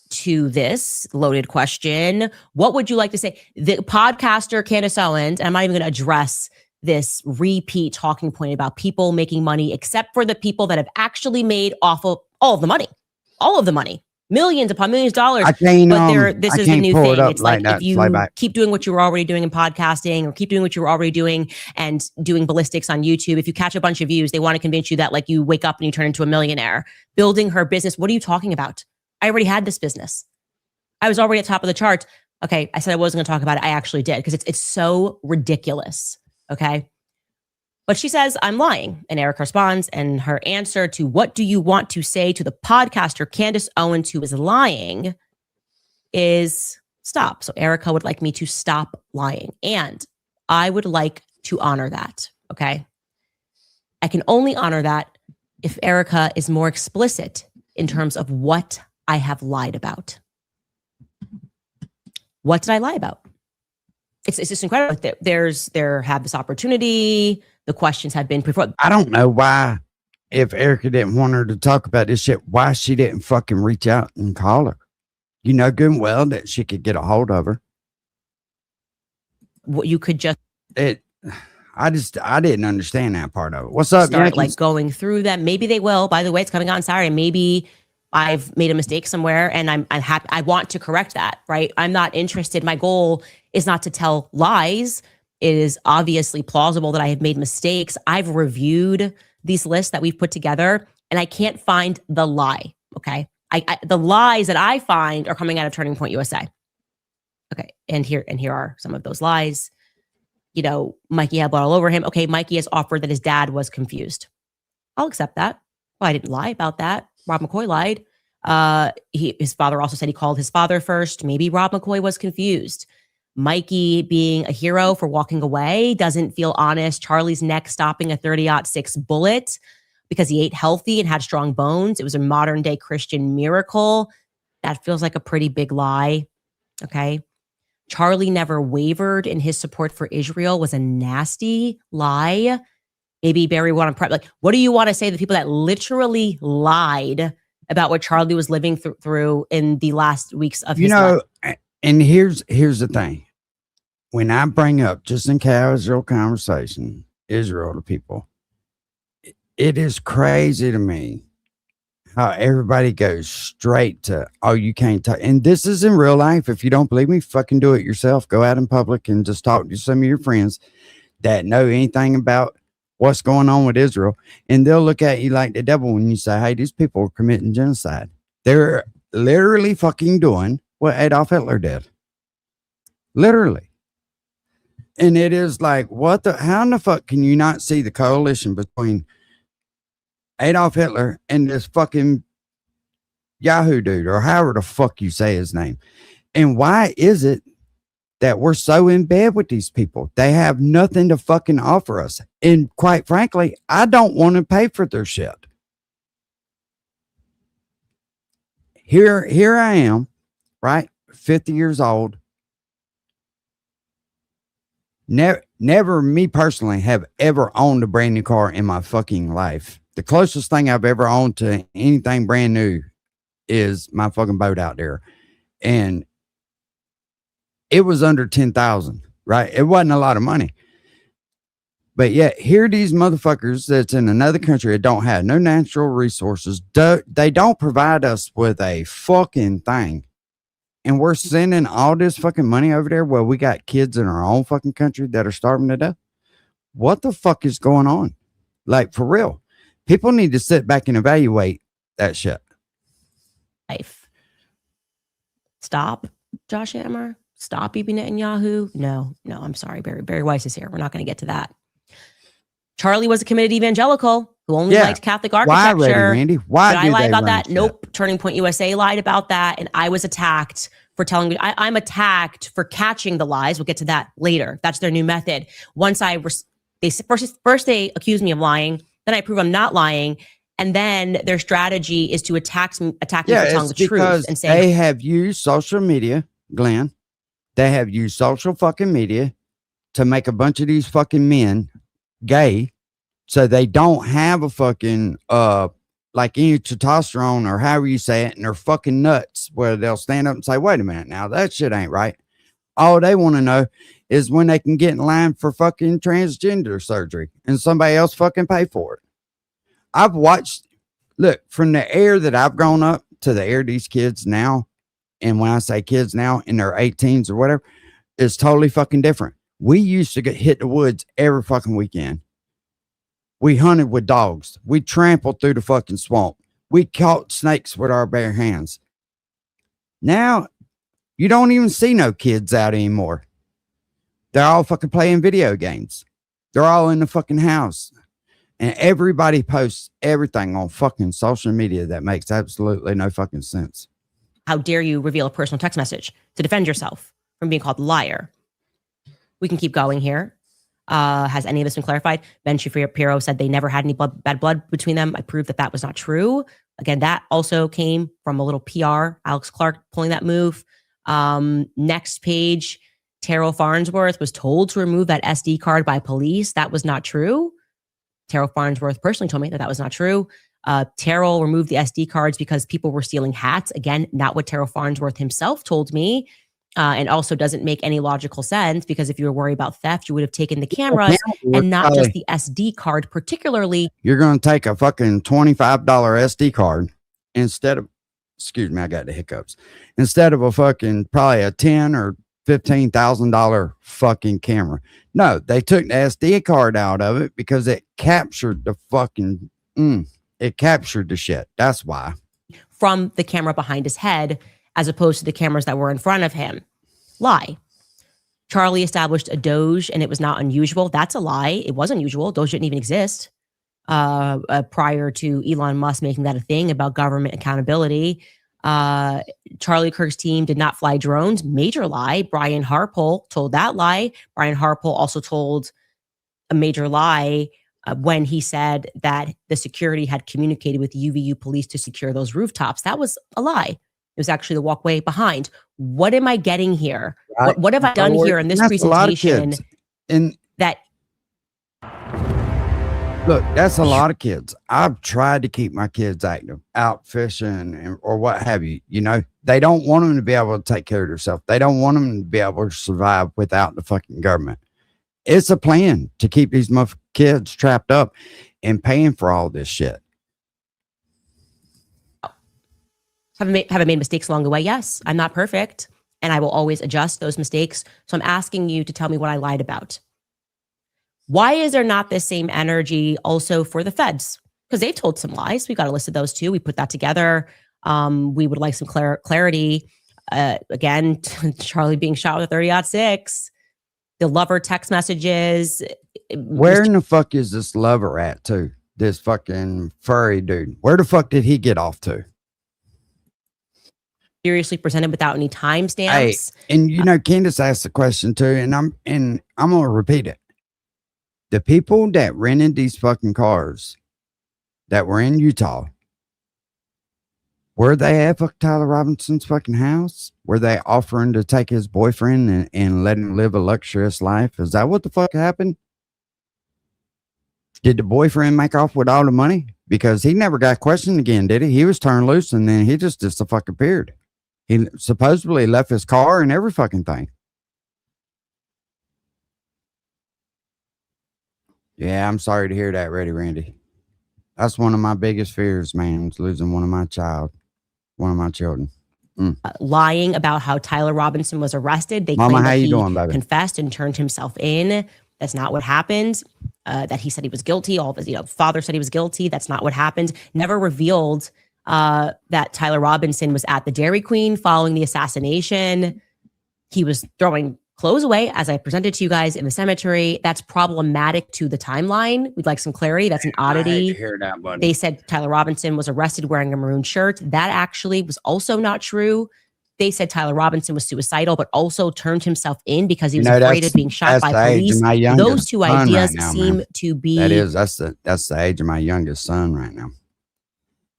to this loaded question. What would you like to say? The podcaster Candace Owens, and I'm not even going to address this repeat talking point about people making money, except for the people that have actually made off of all of the money, millions upon millions of dollars. I can't, but this I is the can't new pull thing. it up It's like that, if you playback. keep doing what you were already doing in podcasting, or keep doing what you were already doing and doing ballistics on YouTube, if you catch a bunch of views, they want to convince you that like you wake up and you turn into a millionaire. Building her business. What are you talking about? I already had this business. I was already at top of the charts. Okay, I said I wasn't going to talk about it. I actually did because it's so ridiculous. Okay. But she says, I'm lying. And Eric responds, and her answer to what do you want to say to the podcaster Candace Owens who is lying is stop. So Erica would like me to stop lying. And I would like to honor that. Okay. I can only honor that if Erica is more explicit in terms of what I have lied about. What did I lie about? It's just incredible. There have this opportunity. The questions have been before. I don't know why, if Erica didn't want her to talk about this shit, why she didn't fucking reach out and call her. You know good and well that she could get a hold of her. What you could just I didn't understand that part of it. What's up, start Yankees? like going through them. Maybe they will. By the way, it's coming out on Saturday. Maybe I've made a mistake somewhere and I'm happy. I want to correct that, right? I'm not interested. My goal is not to tell lies. It is obviously plausible that I have made mistakes. I've reviewed these lists that we've put together and I can't find the lie. Okay. The lies that I find are coming out of Turning Point USA. Okay. And here are some of those lies. You know, Mikey had blood all over him. Okay. Mikey has offered that his dad was confused. I'll accept that. Well, I didn't lie about that. Rob McCoy lied. His father also said he called his father first. Maybe Rob McCoy was confused. Mikey being a hero for walking away doesn't feel honest. Charlie's neck stopping a 30-06 bullet because he ate healthy and had strong bones. It was a modern day Christian miracle. That feels like a pretty big lie. Okay. Charlie never wavered in his support for Israel was a nasty lie. Maybe Barry wanted to like, what do you want to say to the people that literally lied about what Charlie was living through in the last weeks of his life? And here's the thing. When I bring up, just in casual conversation, Israel to people, it is crazy to me how everybody goes straight to, oh, you can't talk. And this is in real life. If you don't believe me, fucking do it yourself. Go out in public and just talk to some of your friends that know anything about what's going on with Israel. And they'll look at you like the devil when you say, hey, these people are committing genocide. They're literally fucking doing what Adolf Hitler did. Literally. And it is like, how in the fuck can you not see the coalition between Adolf Hitler and this fucking Yahoo dude, or however the fuck you say his name? And why is it that we're so in bed with these people? They have nothing to fucking offer us. And quite frankly, I don't want to pay for their shit. Here I am, right? 50 years old. Never me personally have ever owned a brand new car in my fucking life. The closest thing I've ever owned to anything brand new is my fucking boat out there. And it was under 10,000, right? It wasn't a lot of money. But yet here these motherfuckers that's in another country that don't have no natural resources, they don't provide us with a fucking thing. And we're sending all this fucking money over there where we got kids in our own fucking country that are starving to death. What the fuck is going on? Like, for real. People need to sit back and evaluate that shit. Life. Stop, Josh Hammer. stop Bibi Netanyahu? No, I'm sorry. Barry Weiss is here. We're not going to get to that. Charlie was a committed evangelical who only liked Catholic architecture. Why, Randy? Why did I lie about that? Nope. Turning Point USA lied about that, and I was attacked for telling me. I'm attacked for catching the lies. We'll get to that later. That's their new method. Once first they accuse me of lying, then I prove I'm not lying, and then their strategy is to attack me for telling the truth and say they have used social media, Glenn. They have used social fucking media to make a bunch of these fucking men gay, so they don't have a fucking like any testosterone or however you say it, and they're fucking nuts where they'll stand up and say, wait a minute, now that shit ain't right. All they want to know is when they can get in line for fucking transgender surgery and somebody else fucking pay for it. I've watched, look, from the air that I've grown up to the air these kids now, and when I say kids now in their 18s or whatever, it's totally fucking different. We used to hit the woods every fucking weekend. We hunted with dogs. We trampled through the fucking swamp. We caught snakes with our bare hands. Now, you don't even see no kids out anymore. They're all fucking playing video games. They're all in the fucking house. And everybody posts everything on fucking social media that makes absolutely no fucking sense. How dare you reveal a personal text message to defend yourself from being called a liar? We can keep going here. Has any of this been clarified? Ben Shapiro said they never had any bad blood between them. I proved that that was not true. Again, that also came from a little PR. Alex Clark pulling that move. Next page, Terrell Farnsworth was told to remove that SD card by police. That was not true. Terrell Farnsworth personally told me that that was not true. Terrell removed the SD cards because people were stealing hats. Again, not what Terrell Farnsworth himself told me. And also doesn't make any logical sense, because if you were worried about theft, you would have taken the cameras and not just the SD card, particularly. You're going to take a fucking $25 SD card instead of, excuse me, I got the hiccups, instead of a fucking probably a $10,000 or $15,000 fucking camera. No, they took the SD card out of it because it captured the fucking, it captured the shit. That's why. From the camera behind his head, as opposed to the cameras that were in front of him. Lie. Charlie established a Doge and it was not unusual. That's a lie. It was unusual. Doge didn't even exist prior to Elon Musk making that a thing about government accountability. Charlie Kirk's team did not fly drones. Major lie. Brian Harpole told that lie. Brian Harpole also told a major lie when he said that the security had communicated with UVU police to secure those rooftops. That was a lie. It was actually the walkway behind. What am I getting here? Right. What have I done here in this presentation? And that, look, that's a lot of kids. I've tried to keep my kids active, out fishing or what have you. You know, they don't want them to be able to take care of themselves. They don't want them to be able to survive without the fucking government. It's a plan to keep these kids trapped up and paying for all this shit. Have I made mistakes along the way? Yes, I'm not perfect, and I will always adjust those mistakes. So I'm asking you to tell me what I lied about. Why is there not this same energy also for the feds? Because they've told some lies. We've got a list of those too. We put that together. We would like some clarity. Again, Charlie being shot with a 30-06. The lover text messages. Where in the fuck is this lover at too? This fucking furry dude. Where the fuck did he get off to? Seriously presented without any timestamps. Hey, and you know, Candace asked the question too, and I'm gonna repeat it. The people that rented these fucking cars that were in Utah, were they at Tyler Robinson's fucking house? Were they offering to take his boyfriend and let him live a luxurious life? Is that what the fuck happened? Did the boyfriend make off with all the money? Because he never got questioned again, did he? He was turned loose and then he just fucking appeared. He supposedly left his car and every fucking thing. Yeah, I'm sorry to hear that, Randy. That's one of my biggest fears, man, is losing one of my children. Lying about how Tyler Robinson was arrested. They Mama, claimed how that you he doing, baby? confessed and turned himself in. That's not what happened. That he said he was guilty. All of his, father said he was guilty. That's not what happened. Never revealed that Tyler Robinson was at the Dairy Queen following the assassination. He was throwing clothes away, as I presented to you guys, in the cemetery. That's problematic to the timeline. We'd like some clarity. That's an I hate oddity. to hear that, buddy. They said Tyler Robinson was arrested wearing a maroon shirt. That actually was also not true. They said Tyler Robinson was suicidal, but also turned himself in because he was afraid of being shot by the age police. of my Those youngest two son ideas right now, seem man. to be. That's the age of my youngest son right now.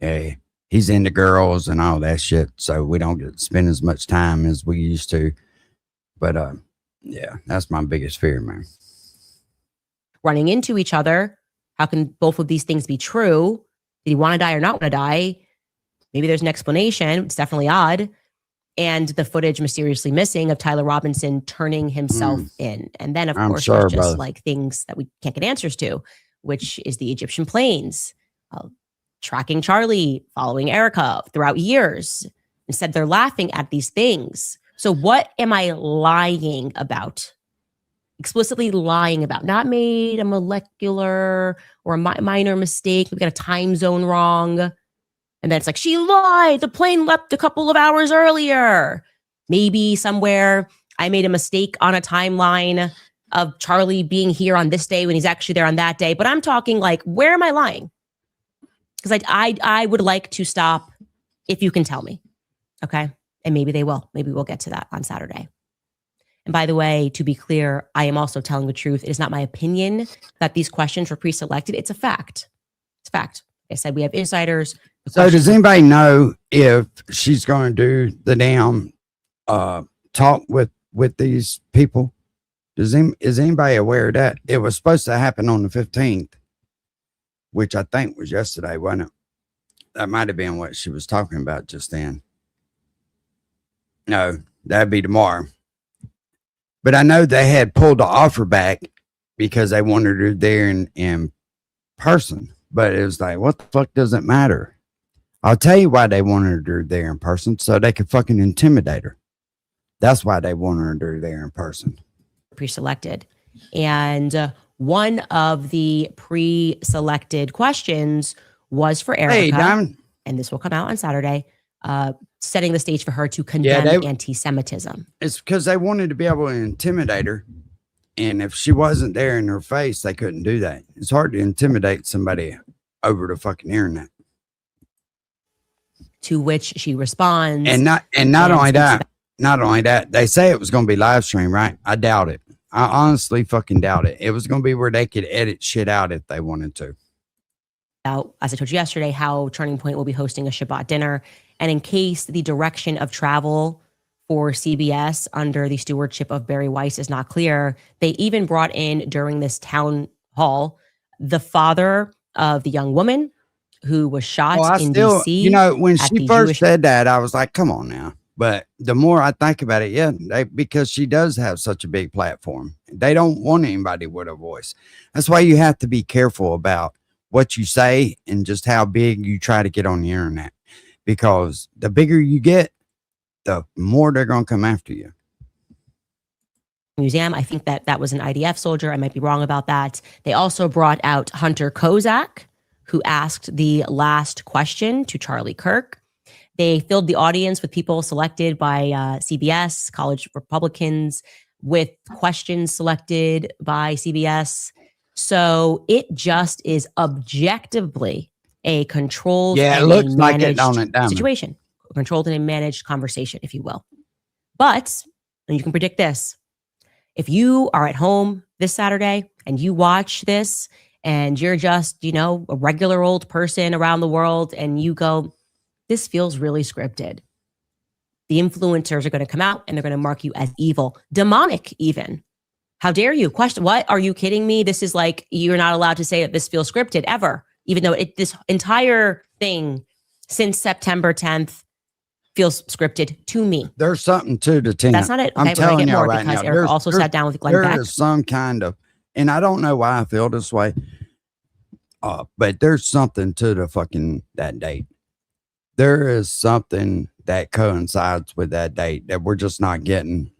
Yeah, he's into girls and all that shit, so we don't get to spend as much time as we used to. But yeah, that's my biggest fear, man. Running into each other. How can both of these things be true? Did he want to die or not want to die? Maybe there's an explanation. It's definitely odd. And the footage mysteriously missing of Tyler Robinson turning himself in. And then, of course, sure, there's just brother. like things that we can't get answers to, which is the Egyptian planes, tracking Charlie, following Erica throughout years. Instead, they're laughing at these things. So what am I lying about? Explicitly lying about? Not made a molecular or a minor mistake. We got a time zone wrong. And then it's like, she lied. The plane left a couple of hours earlier. Maybe somewhere I made a mistake on a timeline of Charlie being here on this day when he's actually there on that day. But I'm talking like, where am I lying? Because I would like to stop if you can tell me. Okay. And maybe they will. Maybe we'll get to that on Saturday. And by the way, to be clear, I am also telling the truth. It is not my opinion that these questions were pre-selected. It's a fact. It's a fact. Like I said, we have insiders. So does anybody know if she's going to do the damn talk with these people? Is anybody aware of that? It was supposed to happen on the 15th, which I think was yesterday, wasn't it? That might have been what she was talking about just then. No, that'd be tomorrow. But I know they had pulled the offer back because they wanted her there in person. But it was like, what the fuck does it matter? I'll tell you why they wanted her there in person, so they could fucking intimidate her. That's why they wanted her there in person. Pre-selected. And one of the pre-selected questions was for Erica. Hey, Diamond. And this will come out on Saturday, setting the stage for her to condemn anti-Semitism. It's because they wanted to be able to intimidate her. And if she wasn't there in her face, they couldn't do that. It's hard to intimidate somebody over the fucking internet. To which she responds. And not only that, they say it was going to be live stream, right? I doubt it. I honestly fucking doubt it. It was going to be where they could edit shit out if they wanted to. Out, as I told you yesterday, how Turning Point will be hosting a Shabbat dinner. And in case the direction of travel for CBS under the stewardship of Barry Weiss is not clear, they even brought in during this town hall the father of the young woman who was shot in DC. You know, when she first said that, I was like, come on now. But the more I think about it, because she does have such a big platform, they don't want anybody with a voice. That's why you have to be careful about what you say and just how big you try to get on the internet, because the bigger you get, the more they're going to come after you. Museum. I think that was an IDF soldier. I might be wrong about that. They also brought out Hunter Kozak, who asked the last question to Charlie Kirk. They filled the audience with people selected by CBS, college Republicans, with questions selected by CBS. So it just is objectively a controlled it looks like it, don't it, Diamond? Situation. Controlled and a managed conversation, if you will. But, and you can predict this, if you are at home this Saturday and you watch this and you're just, a regular old person around the world and you go, this feels really scripted. The influencers are going to come out and they're going to mark you as evil, demonic even. How dare you? Question, what? Are you kidding me? This is like, you're not allowed to say that this feels scripted ever, even though this entire thing since September 10th feels scripted to me. There's something to the 10th. That's not it. Okay, I'm telling you right because now. Eric also sat down with Glenn Beck. There is some kind of, and I don't know why I feel this way, but there's something to the fucking that date. There is something that coincides with that date that we're just not getting.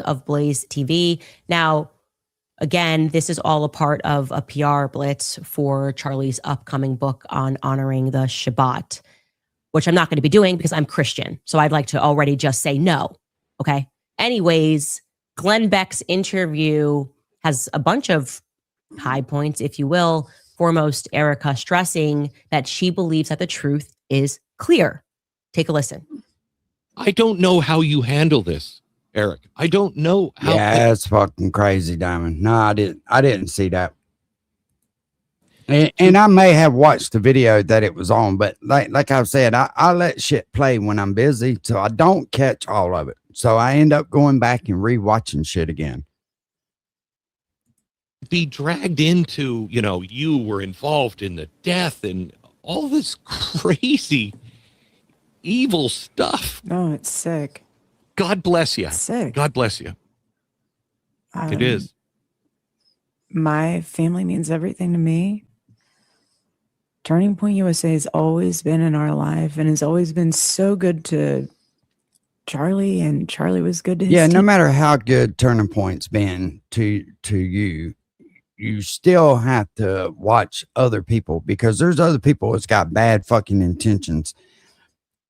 Of Blaze TV. Now, again, this is all a part of a PR blitz for Charlie's upcoming book on honoring the Shabbat, which I'm not going to be doing because I'm Christian. So I'd like to already just say no. Okay. Anyways, Glenn Beck's interview has a bunch of high points, if you will. Foremost, Erica stressing that she believes that the truth is clear. Take a listen. I don't know how you handle this, Eric. I don't know how. Yeah, it's fucking crazy, Diamond. No, I didn't see that. And I may have watched the video that it was on, but like I've said, I let shit play when I'm busy, so I don't catch all of it. So I end up going back and rewatching shit again. Be dragged into, you were involved in the death and all this crazy, evil stuff. No, it's sick. God bless you. It's sick. God bless you. It is. My family means everything to me. Turning Point USA has always been in our life and has always been so good to Charlie, and Charlie was good to his No team. matter how good Turning Point's been to you, you still have to watch other people, because there's other people that's got bad fucking intentions.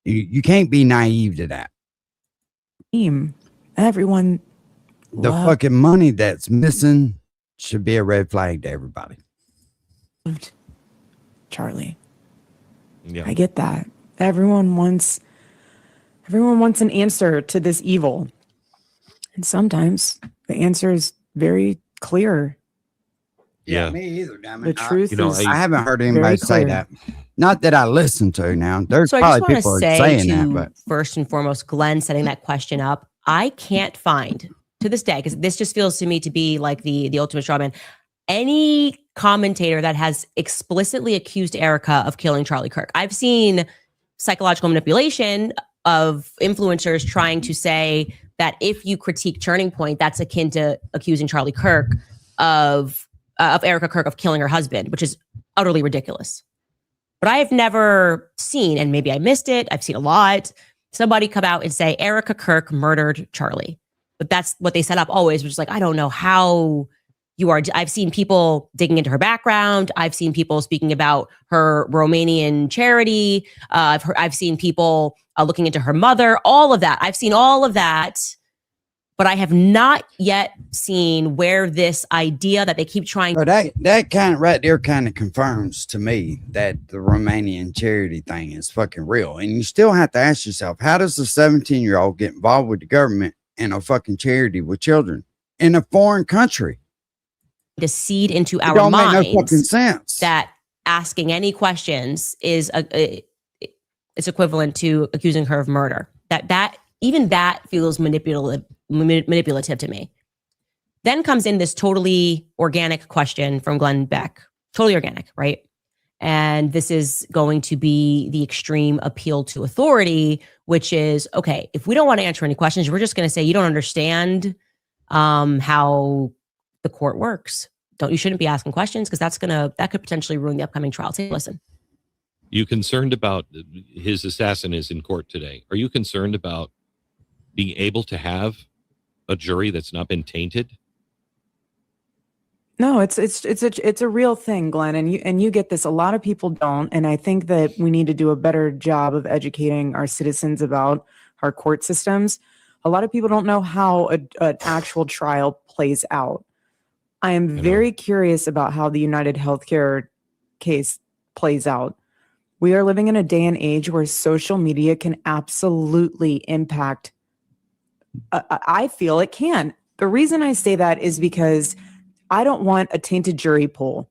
You can't be naive to that. Team. Everyone The loved fucking money that's missing should be a red flag to everybody. Charlie. Yeah. I get that. Everyone wants an answer to this evil. And sometimes the answer is very clear. Yeah. Me either, damn The it. truth is I haven't heard very anybody say clear. that. Not that I listen to now. There's So I just probably want to people say saying to, that, but first and foremost, Glenn setting that question up, I can't find to this day, because this just feels to me to be like the ultimate straw man, any commentator that has explicitly accused Erica of killing Charlie Kirk. I've seen psychological manipulation of influencers trying to say that if you critique Turning Point, that's akin to accusing Charlie Kirk of Erica Kirk of killing her husband, which is utterly ridiculous. But I have never seen, and maybe I missed it, I've seen a lot, somebody come out and say Erica Kirk murdered Charlie. But that's what they set up always, which is like, I don't know how you are. I've seen people digging into her background. I've seen people speaking about her Romanian charity. I've seen people looking into her mother, all of that. I've seen all of that, but I have not yet seen where this idea that they keep trying. But that kind of right there kind of confirms to me that the Romanian charity thing is fucking real. And you still have to ask yourself, how does a 17-year-old get involved with the government and a fucking charity with children in a foreign country? To seed into It our don't make minds no fucking sense. that asking any questions is it's equivalent to accusing her of murder. That even that feels manipulative to me. Then comes in this totally organic question from Glenn Beck. Totally organic, right? And this is going to be the extreme appeal to authority, which is, okay, if we don't want to answer any questions, we're just going to say you don't understand how the court works. You shouldn't be asking questions, because that could potentially ruin the upcoming trial. Take a listen. You concerned about his assassin is in court today. Are you concerned about being able to have a jury that's not been tainted? No, it's a real thing, Glenn, and you get this. A lot of people don't, and I think that we need to do a better job of educating our citizens about our court systems. A lot of people don't know how an actual trial plays out. I am very curious about how the United Healthcare case plays out. We are living in a day and age where social media can absolutely impact. I feel it can. The reason I say that is because I don't want a tainted jury pool.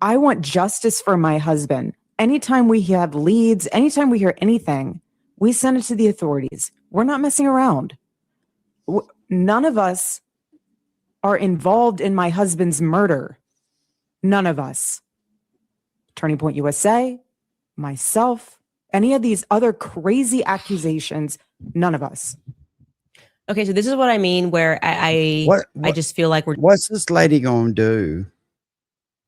I want justice for my husband. Anytime we have leads, anytime we hear anything, we send it to the authorities. We're not messing around. None of us are involved in my husband's murder. None of us. Turning Point USA, myself, any of these other crazy accusations, none of us. Okay, so this is what I mean, where I just feel like what's this lady gonna do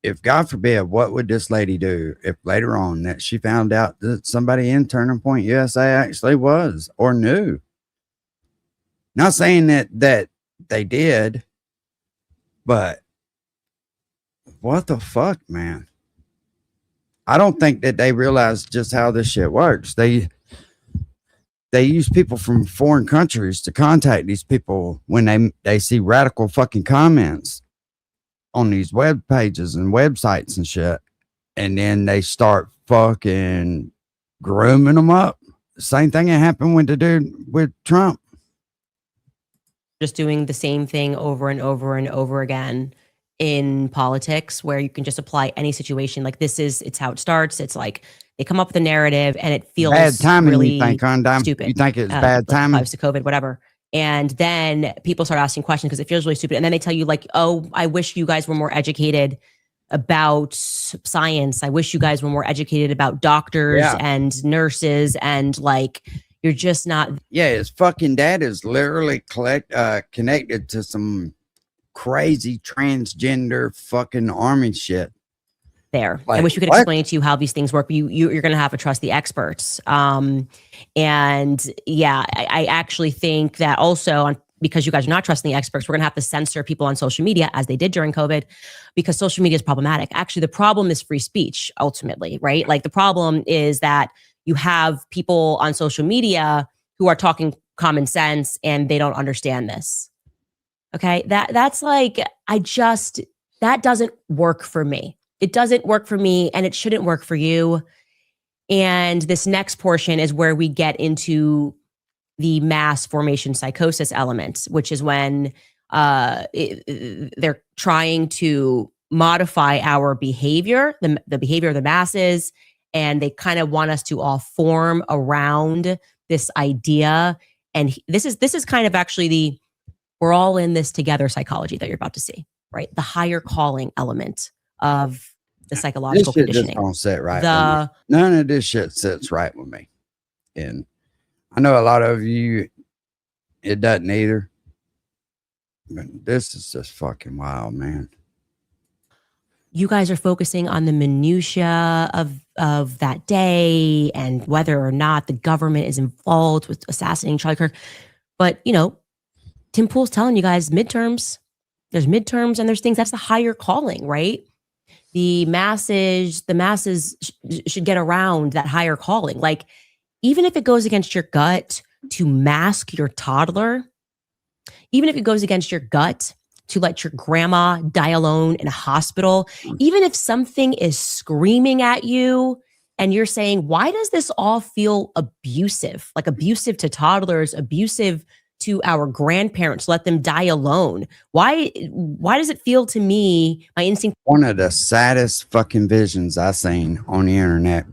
if, God forbid, what would this lady do if later on that she found out that somebody in Turning Point USA actually was or knew? Not saying that they did, but what the fuck, man? I don't think that they realize just how this shit works. they use people from foreign countries to contact these people when they see radical fucking comments on these web pages and websites and shit. And then they start fucking grooming them up. Same thing that happened with the dude with Trump. Just doing the same thing over and over and over again in politics, where you can just apply any situation. Like it's how it starts. It's like they come up with a narrative and it feels bad timing, really you think, stupid. You think it's bad timing? Applies to COVID, whatever. And then people start asking questions because it feels really stupid. And then they tell you like, oh, I wish you guys were more educated about science. I wish you guys were more educated about doctors and nurses, and like, you're just not. Yeah, his fucking dad is literally connected to some crazy transgender fucking army shit. There. Like, I wish we could what? explain to you how these things work, but you're going to have to trust the experts. And yeah, I actually think that also because you guys are not trusting the experts, we're going to have to censor people on social media as they did during COVID, because social media is problematic. Actually, the problem is free speech ultimately, right? Like the problem is that you have people on social media who are talking common sense and they don't understand this. Okay. That's like, that doesn't work for me. It doesn't work for me, and it shouldn't work for you. And this next portion is where we get into the mass formation psychosis element, which is when they're trying to modify our behavior, the behavior of the masses, and they kind of want us to all form around this idea. And this is kind of actually we're all in this together psychology that you're about to see, right? The higher calling element of the psychological this shit conditioning. Just don't sit right with me. None of this shit sits right with me. And I know a lot of you, it doesn't either. But this is just fucking wild, man. You guys are focusing on the minutia of that day and whether or not the government is involved with assassinating Charlie Kirk. But, you know, Tim Pool's telling you guys there's midterms and there's things. That's the higher calling, right? The masses should get around that higher calling. Like, even if it goes against your gut to mask your toddler, even if it goes against your gut to let your grandma die alone in a hospital, even if something is screaming at you and you're saying, why does this all feel abusive? Like abusive to toddlers, abusive to our grandparents, let them die alone. Why does it feel to me, my instinct? One of the saddest fucking visions I seen on the internet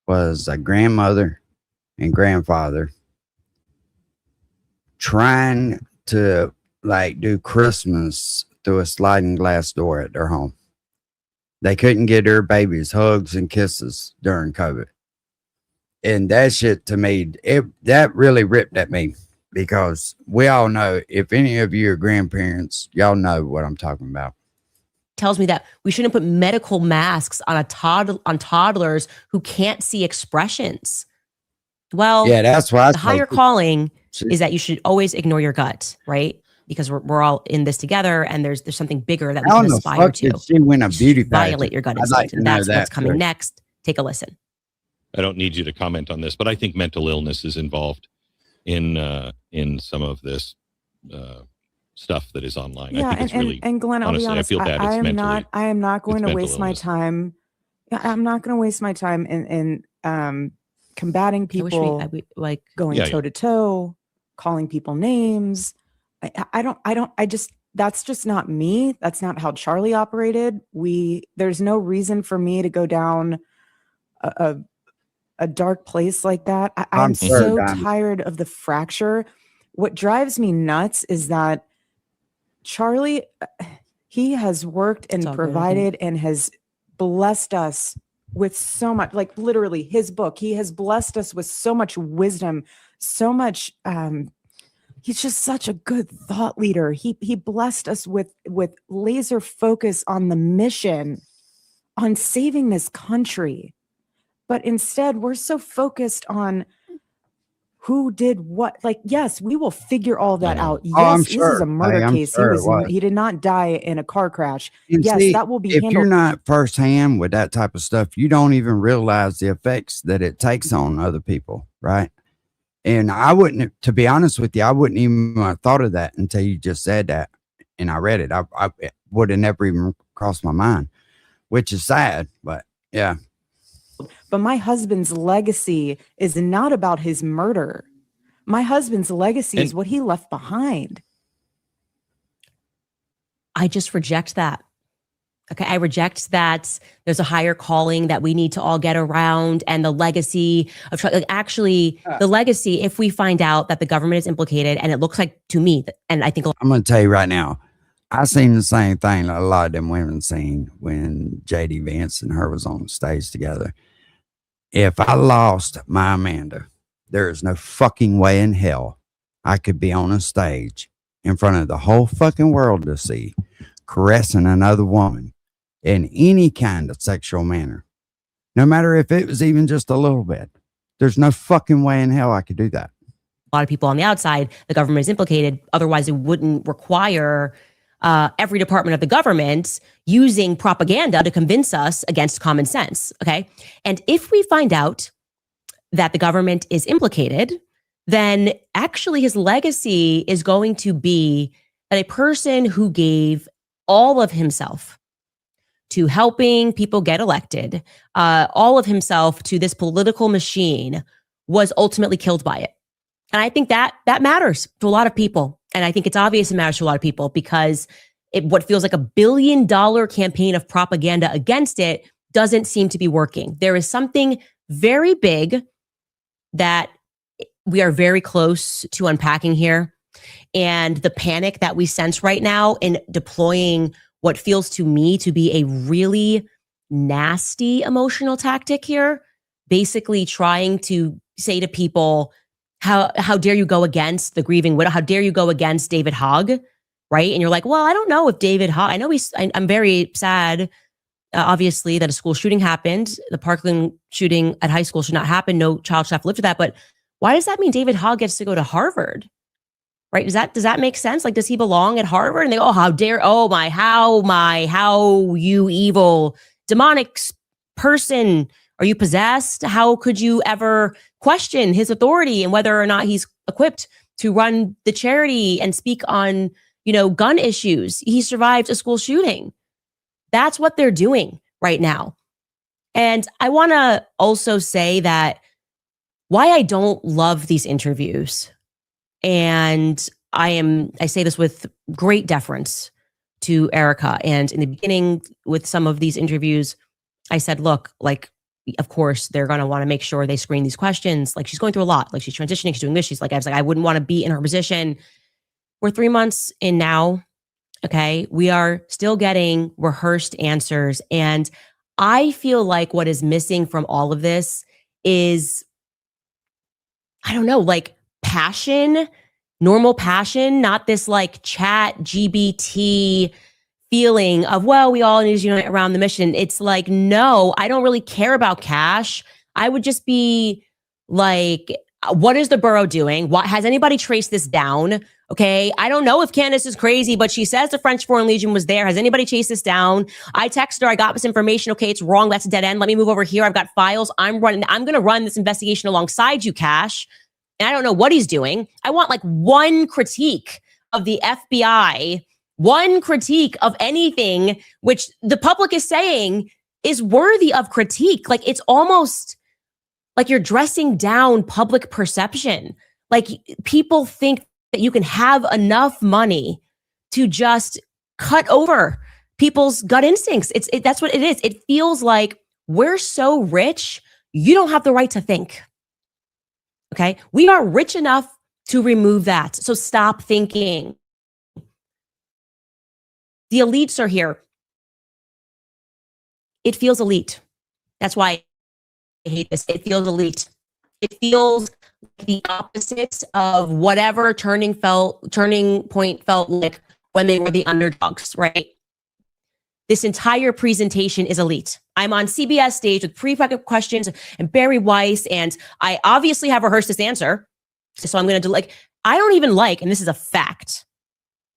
was a grandmother and grandfather trying to like do Christmas through a sliding glass door at their home. They couldn't get their babies hugs and kisses during COVID. And that shit to me, that really ripped at me, because we all know, if any of you are grandparents, y'all know what I'm talking about. Tells me that we shouldn't put medical masks on toddlers who can't see expressions. Well, yeah, that's why the higher calling is that you should always ignore your gut, right? Because we're all in this together, and there's something bigger that we can aspire to. She win a beauty pageant? Violate your gut instinct, and that's what's coming next. Take a listen. I don't need you to comment on this, but I think mental illness is involved in some of this stuff that is online. Yeah, I think it's really, and Glenn, honestly, I'll be honest, I feel bad. I am not going to waste my illness. time. I'm not going to waste my time in combating people, like going toe to toe, calling people names. That's just not me. That's not how Charlie operated. There's no reason for me to go down a dark place like that. I'm so tired of the fracture. What drives me nuts is that Charlie, he has worked and provided and has blessed us with so much, like literally his book. He has blessed us with so much wisdom, so much. He's just such a good thought leader. He blessed us with laser focus on the mission, on saving this country. But instead, we're so focused on who did what. Like, yes, we will figure all that out. Yes, this is a murder case. He did not die in a car crash. And yes, see, that will be if handled. you're not firsthand with that type of stuff, you don't even realize the effects that it takes on other people, right? And I wouldn't, to be honest with you, I wouldn't even have thought of that until you just said that. And I read it. It would have never even crossed my mind, which is sad, but yeah. But my husband's legacy is not about his murder. My husband's legacy is what he left behind. I just reject that. Okay, I reject that there's a higher calling that we need to all get around, and the legacy of actually the legacy. If we find out that the government is implicated, and it looks like to me, and I think I'm going to tell you right now, I seen the same thing a lot of them women seen when JD Vance and her was on the stage together. If I lost my Amanda, there is no fucking way in hell I could be on a stage in front of the whole fucking world to see, caressing another woman in any kind of sexual manner, no matter if it was even just a little bit. There's no fucking way in hell I could do that. A lot of people on the outside, the government is implicated. Otherwise, it wouldn't require every department of the government using propaganda to convince us against common sense. Okay. And if we find out that the government is implicated, then actually his legacy is going to be that a person who gave all of himself to helping people get elected, all of himself to this political machine, was ultimately killed by it. And I think that matters to a lot of people. And I think it's obvious it matters to a lot of people because what feels like $1 billion campaign of propaganda against it doesn't seem to be working. There is something very big that we are very close to unpacking here. And the panic that we sense right now in deploying what feels to me to be a really nasty emotional tactic here, basically trying to say to people, how dare you go against the grieving widow? How dare you go against David Hogg, right? And you're like, well, I don't know if David Hogg, I know I'm very sad, obviously, that a school shooting happened. The Parkland shooting at high school should not happen. No child should have to live through that. But why does that mean David Hogg gets to go to Harvard? Right? Does that make sense? Like, does he belong at Harvard? And they go, oh, how dare, how you evil, demonic person. Are you possessed? How could you ever question his authority and whether or not he's equipped to run the charity and speak on, gun issues? He survived a school shooting. That's what they're doing right now. And I want to also say that why I don't love these interviews, and I say this with great deference to Erica. And in the beginning with some of these interviews, I said, look, like, of course, they're going to want to make sure they screen these questions. Like, she's going through a lot. Like, she's transitioning. She's doing this. I was like, I wouldn't want to be in her position. We're 3 months in now. Okay. We are still getting rehearsed answers. And I feel like what is missing from all of this is, I don't know, like passion, normal passion, not this like chat GBT feeling of, well, we all need to unite around the mission. It's like, no, I don't really care about cash. I would just be like, what is the borough doing? What has anybody traced this down? Okay. I don't know if Candace is crazy, but she says the French Foreign Legion was there. Has anybody chased this down? I texted her. I got this information. Okay. It's wrong. That's a dead end. Let me move over here. I've got files. I'm going to run this investigation alongside you, Cash. And I don't know what he's doing. I want like one critique of the FBI, one critique of anything which the public is saying is worthy of critique. Like, it's almost like you're dressing down public perception. Like, people think that you can have enough money to just cut over people's gut instincts. That's what it is. It feels like we're so rich, you don't have the right to think. Okay. We are rich enough to remove that. So stop thinking. The elites are here. It feels elite. That's why I hate this. It feels elite. It feels like the opposite of whatever turning point felt like when they were the underdogs, right? This entire presentation is elite. I'm on CBS stage with pre-fucking questions and Barry Weiss, and I obviously have rehearsed this answer. So I'm going to do I don't even and this is a fact.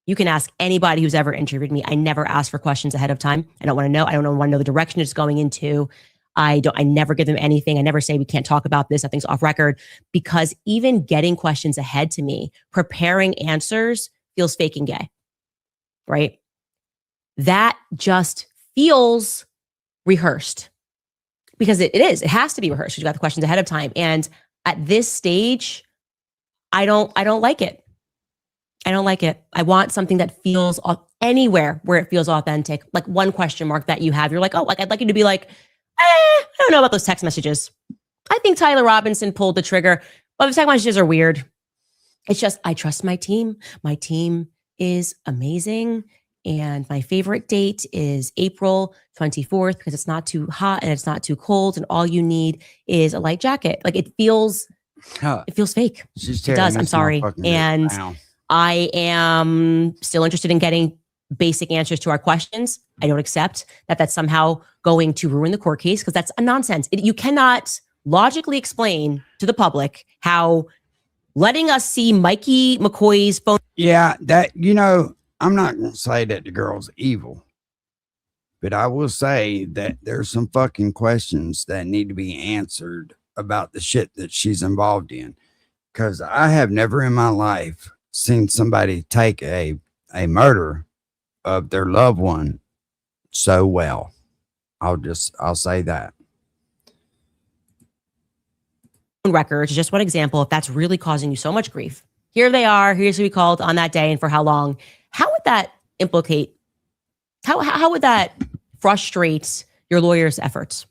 You can ask anybody who's ever interviewed me. I never ask for questions ahead of time. I don't want to know. I don't want to know the direction it's going into. I never give them anything. I never say we can't talk about this. Nothing's off record, because even getting questions ahead to me, preparing answers feels fake and gay, right? That just feels rehearsed, because it is. It has to be rehearsed. You got the questions ahead of time. And at this stage, I don't like it. I don't like it. I want something that feels anywhere where it feels authentic. Like one question mark that you have, you're like, oh, like I'd like you to be like, I don't know about those text messages. I think Tyler Robinson pulled the trigger, but the text messages are weird. It's just, I trust my team. My team is amazing. And my favorite date is April 24th, because it's not too hot and it's not too cold. And all you need is a light jacket. Like it feels fake. It does. I'm sorry. And I am still interested in getting basic answers to our questions. I don't accept that that's somehow going to ruin the court case, because that's a nonsense. You cannot logically explain to the public how letting us see Mikey McCoy's phone. Yeah, that, I'm not going to say that the girl's evil, but I will say that there's some fucking questions that need to be answered about the shit that she's involved in. Because I have never in my life seen somebody take a murder of their loved one so well. I'll say that. Records is just one example. If that's really causing you so much grief, here they are. Here's who we called on that day and for how long. How would that implicate? How would that frustrate your lawyer's efforts?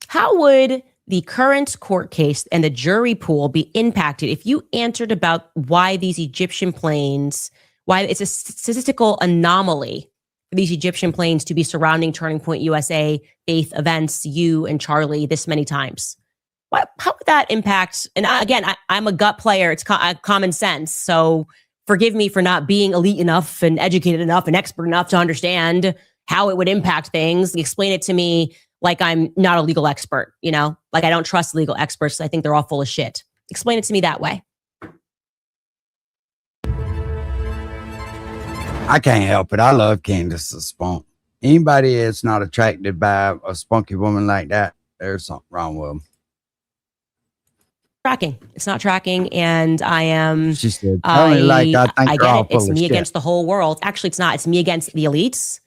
How would the current court case and the jury pool be impacted if you answered about why these Egyptian planes, why it's a statistical anomaly for these Egyptian planes to be surrounding Turning Point USA, Faith events, you and Charlie this many times? How would that impact? And again, I'm a gut player. It's common sense. So forgive me for not being elite enough and educated enough and expert enough to understand how it would impact things. Explain it to me like I'm not a legal expert, like I don't trust legal experts. I think they're all full of shit. Explain it to me that way. I can't help it. I love Candace the Spunk. Anybody that's not attracted by a spunky woman like that, there's something wrong with them. Tracking. It's not tracking, and I am. She said, I get it. It's me against the whole world. Actually, it's not. It's me against the elites.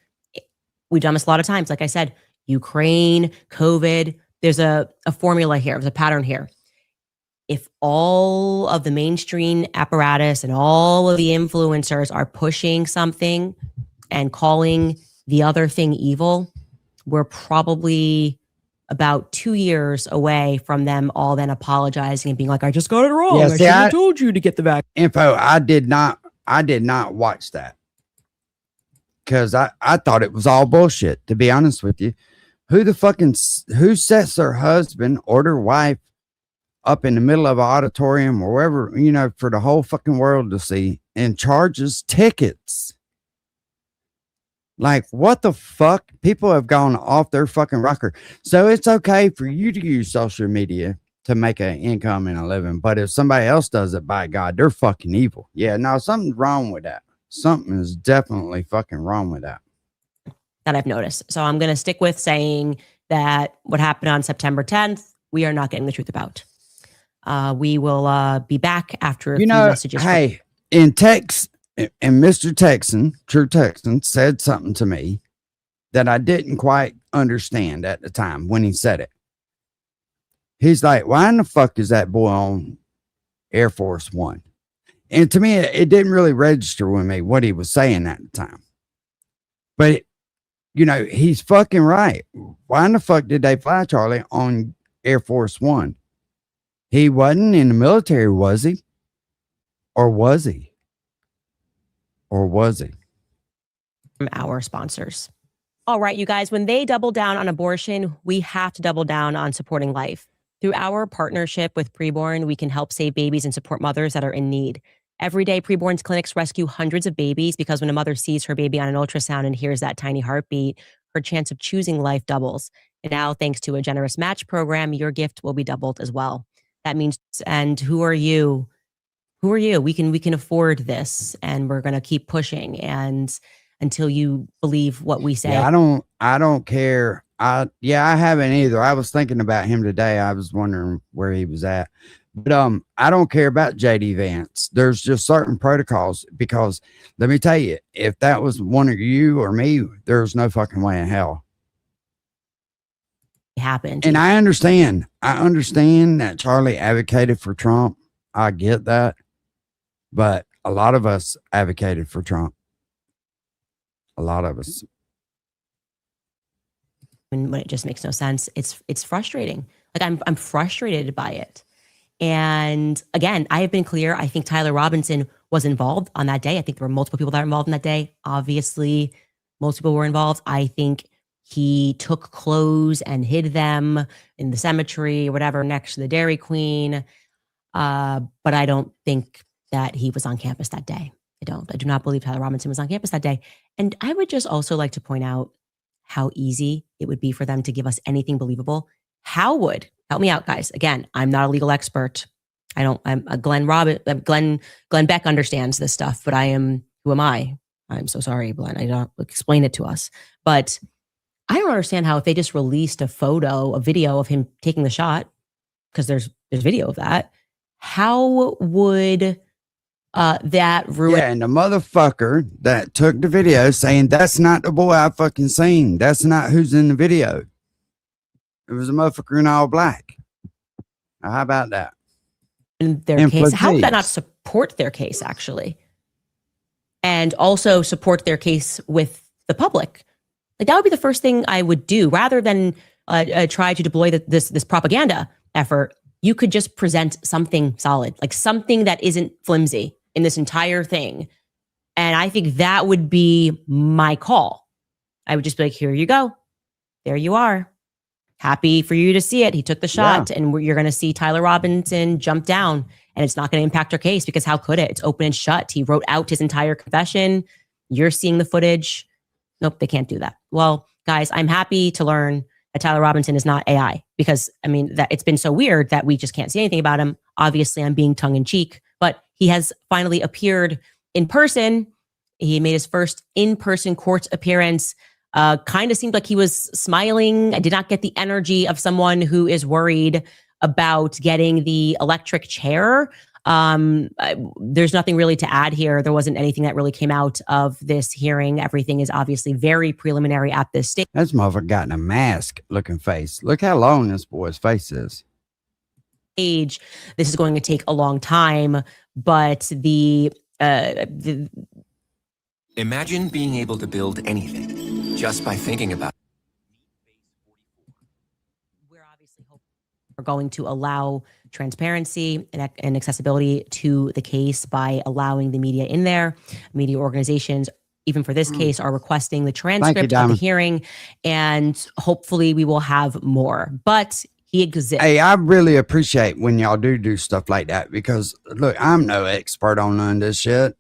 We've done this a lot of times. Like I said, Ukraine, COVID. There's a formula here. There's a pattern here. If all of the mainstream apparatus and all of the influencers are pushing something and calling the other thing evil, we're probably about 2 years away from them all then apologizing and being like, I just got it wrong. Yeah, I should have told you to get the vaccine. Info. I did not watch that, because I thought it was all bullshit, to be honest with you. Who sets their husband or their wife up in the middle of an auditorium or wherever, for the whole fucking world to see, and charges tickets? Like, what the fuck? People have gone off their fucking rocker. So it's okay for you to use social media to make an income and a living. But if somebody else does it, by God, they're fucking evil. Yeah, no, something's wrong with that. Something is definitely fucking wrong with that. That I've noticed. So I'm going to stick with saying that what happened on September 10th, we are not getting the truth about. We will be back after a few messages. Hey, in text. And Mr. Texan, True Texan, said something to me that I didn't quite understand at the time when he said it. He's like, why in the fuck is that boy on Air Force One? And to me, it didn't really register with me what he was saying at the time. But, he's fucking right. Why in the fuck did they fly Charlie on Air Force One? He wasn't in the military, was he? Or was he? Or was he? From our sponsors. All right, you guys, when they double down on abortion, we have to double down on supporting life. Through our partnership with Preborn, we can help save babies and support mothers that are in need. Every day, Preborn's clinics rescue hundreds of babies, because when a mother sees her baby on an ultrasound and hears that tiny heartbeat, her chance of choosing life doubles. And now, thanks to a generous match program, your gift will be doubled as well. That means, and who are you? Who are you? We can afford this, and we're going to keep pushing, and until you believe what we say. Yeah, I don't care. I haven't either. I was thinking about him today. I was wondering where he was at. But I don't care about JD Vance. There's just certain protocols, because let me tell you, if that was one of you or me, there's no fucking way in hell. Happened. And I understand that Charlie advocated for Trump. I get that. But a lot of us advocated for Trump. A lot of us. When it just makes no sense. It's frustrating. Like I'm frustrated by it. And again, I have been clear. I think Tyler Robinson was involved on that day. I think there were multiple people that were involved in that day. Obviously, most people were involved. I think he took clothes and hid them in the cemetery or whatever next to the Dairy Queen. But I don't think that he was on campus that day. I do not believe Tyler Robinson was on campus that day. And I would just also like to point out how easy it would be for them to give us anything believable. Help me out, guys. Again, I'm not a legal expert. Glenn Beck understands this stuff, but who am I? I'm so sorry, Glenn. I don't explain it to us. But I don't understand how, if they just released a video of him taking the shot, because there's video of that, how would that ruin? Yeah, and the motherfucker that took the video saying that's not the boy I fucking seen. That's not who's in the video. It was a motherfucker in all black. Now, how about that? In their case, how would that not support their case, actually? And also support their case with the public. Like, that would be the first thing I would do, rather than try to deploy this propaganda effort. You could just present something solid, like something that isn't flimsy in this entire thing. And I think that would be my call. I would just be like, here you go. There you are. Happy for you to see it. He took the shot, and you're going to see Tyler Robinson jump down, and it's not going to impact our case, because how could it? It's open and shut. He wrote out his entire confession. You're seeing the footage. Nope, they can't do that. Well, guys, I'm happy to learn that Tyler Robinson is not AI, because that it's been so weird that we just can't see anything about him. Obviously, I'm being tongue in cheek, but he has finally appeared in person. He made his first in-person court appearance. Kind of seemed like he was smiling. I did not get the energy of someone who is worried about getting the electric chair. There's nothing really to add here. There wasn't anything that really came out of this hearing. Everything is obviously very preliminary at this stage. This motherfucker got in a mask looking face. Look how long this boy's face is. This is going to take a long time, but Imagine being able to build anything just by thinking about it. We're going to allow transparency and accessibility to the case by allowing the media in there. Media organizations, even for this case, are requesting the transcript of the hearing, and hopefully we will have more. But he exists. Hey, I really appreciate when y'all do stuff like that, because look, I'm no expert on none of this shit.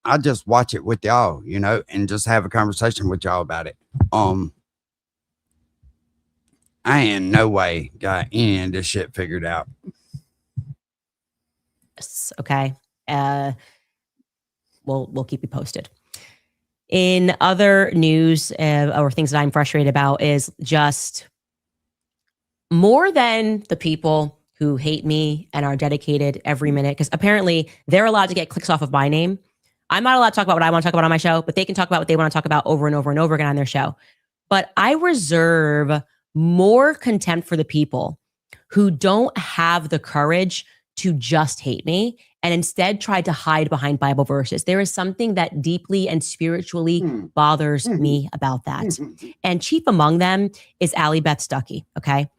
I just watch it with y'all, and just have a conversation with y'all about it. I in no way got any of this shit figured out. Okay. We'll keep you posted. In other news, or things that I'm frustrated about, is just more than the people who hate me and are dedicated every minute, because apparently they're allowed to get clicks off of my name. I'm not allowed to talk about what I want to talk about on my show, but they can talk about what they want to talk about over and over and over again on their show. But I reserve more contempt for the people who don't have the courage to just hate me and instead try to hide behind Bible verses. There is something that deeply and spiritually bothers me about that. And chief among them is Allie Beth Stuckey, okay?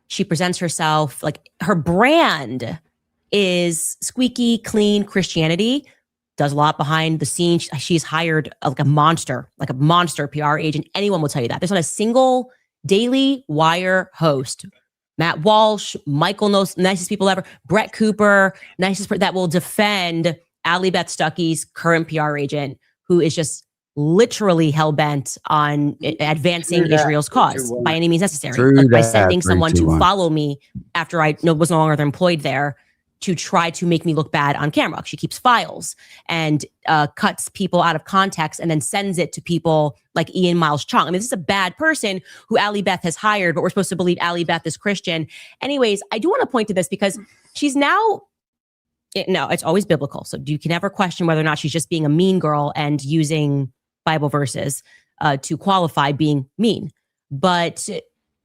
She presents herself, like, her brand is squeaky, clean Christianity, does a lot behind the scenes. She's hired like a monster PR agent. Anyone will tell you that. There's not a single Daily Wire host, Matt Walsh, Michael knows, nicest people ever, Brett Cooper, that will defend Allie Beth Stuckey's current PR agent, who is just literally hell-bent on advancing Israel's cause by any means necessary. By sending someone to follow me after I was no longer employed there to try to make me look bad on camera. She keeps files and cuts people out of context and then sends it to people like Ian Miles Chong. I mean, this is a bad person who Allie Beth has hired, but we're supposed to believe Allie Beth is Christian. Anyways, I do want to point to this because she's now, no, it's always biblical. So you can never question whether or not she's just being a mean girl and using Bible verses to qualify being mean. But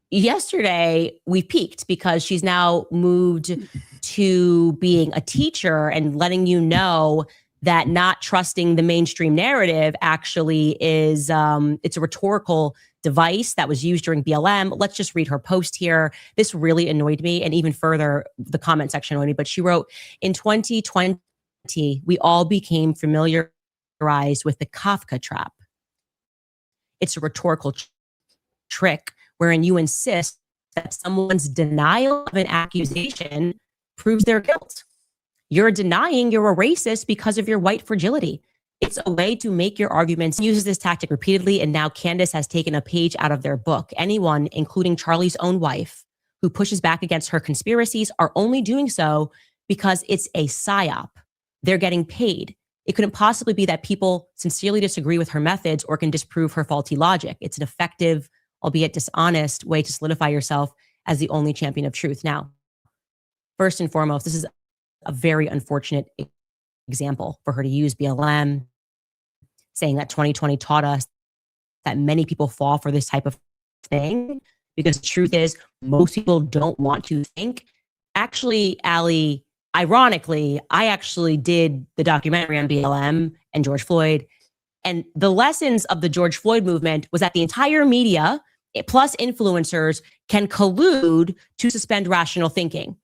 yesterday we peaked because she's now moved to being a teacher and letting you know that not trusting the mainstream narrative actually is it's a rhetorical device that was used during BLM. Let's just read her post here. This really annoyed me, and even further, the comment section annoyed me. But she wrote, in 2020, we all became familiarized with the Kafka trap. It's a rhetorical trick wherein you insist that someone's denial of an accusation proves their guilt. You're denying you're a racist because of your white fragility. It's a way to make your arguments. Uses this tactic repeatedly, and now Candace has taken a page out of their book. Anyone, including Charlie's own wife, who pushes back against her conspiracies are only doing so because it's a psyop. They're getting paid. It couldn't possibly be that people sincerely disagree with her methods or can disprove her faulty logic. It's an effective, albeit dishonest, way to solidify yourself as the only champion of truth. Now, first and foremost, this is a very unfortunate example for her to use BLM, saying that 2020 taught us that many people fall for this type of thing, because the truth is most people don't want to think. Actually, Allie, ironically, I actually did the documentary on BLM and George Floyd, and the lessons of the George Floyd movement was that the entire media plus influencers can collude to suspend rational thinking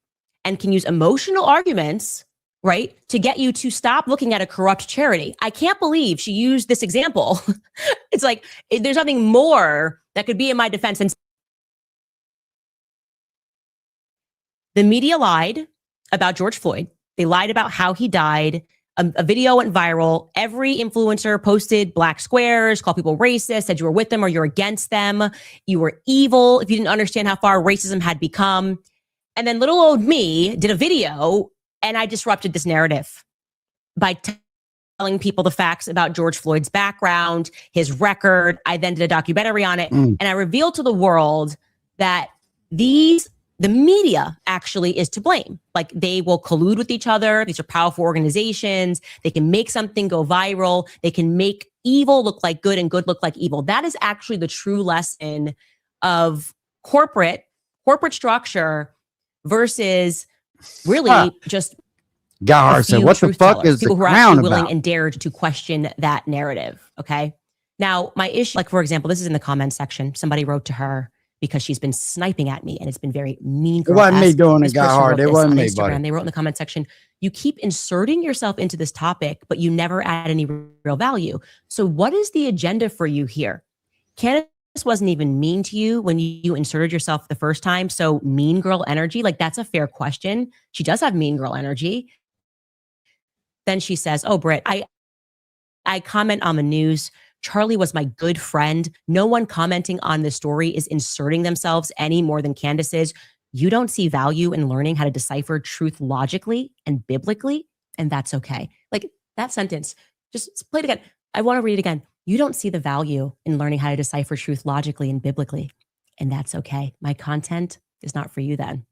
and can use emotional arguments, right, to get you to stop looking at a corrupt charity. I can't believe she used this example. It's like, there's nothing more that could be in my defense. And the media lied about George Floyd. They lied about how he died. A video went viral. Every influencer posted black squares, called people racist, said you were with them or you're against them. You were evil if you didn't understand how far racism had become. And then little old me did a video, and I disrupted this narrative by telling people the facts about George Floyd's background, his record. I then did a documentary on it, and I revealed to the world that the media actually is to blame. Like, they will collude with each other. These are powerful organizations. They can make something go viral. They can make evil look like good and good look like evil. That is actually the true lesson of corporate structure versus really just God, so what the fuck is people the who are crown actually willing about? and dared to question that narrative. Okay. Now, my issue, like, for example, this is in the comment section. Somebody wrote to her because she's been sniping at me and it's been very mean. It wasn't me doing it, This got person hard. wrote It this wasn't on me, Instagram. buddy. They wrote in the comment section, you keep inserting yourself into this topic, but you never add any real value. So what is the agenda for you here? Candace wasn't even mean to you when you inserted yourself the first time. So mean girl energy, like, that's a fair question. She does have mean girl energy. Then she says, oh, Britt, I comment on the news. Charlie was my good friend. No one commenting on this story is inserting themselves any more than Candace is. You don't see value in learning how to decipher truth logically and biblically, and that's okay. Like, that sentence, just play it again. I want to read it again. You don't see the value in learning how to decipher truth logically and biblically, and that's okay. My content is not for you then.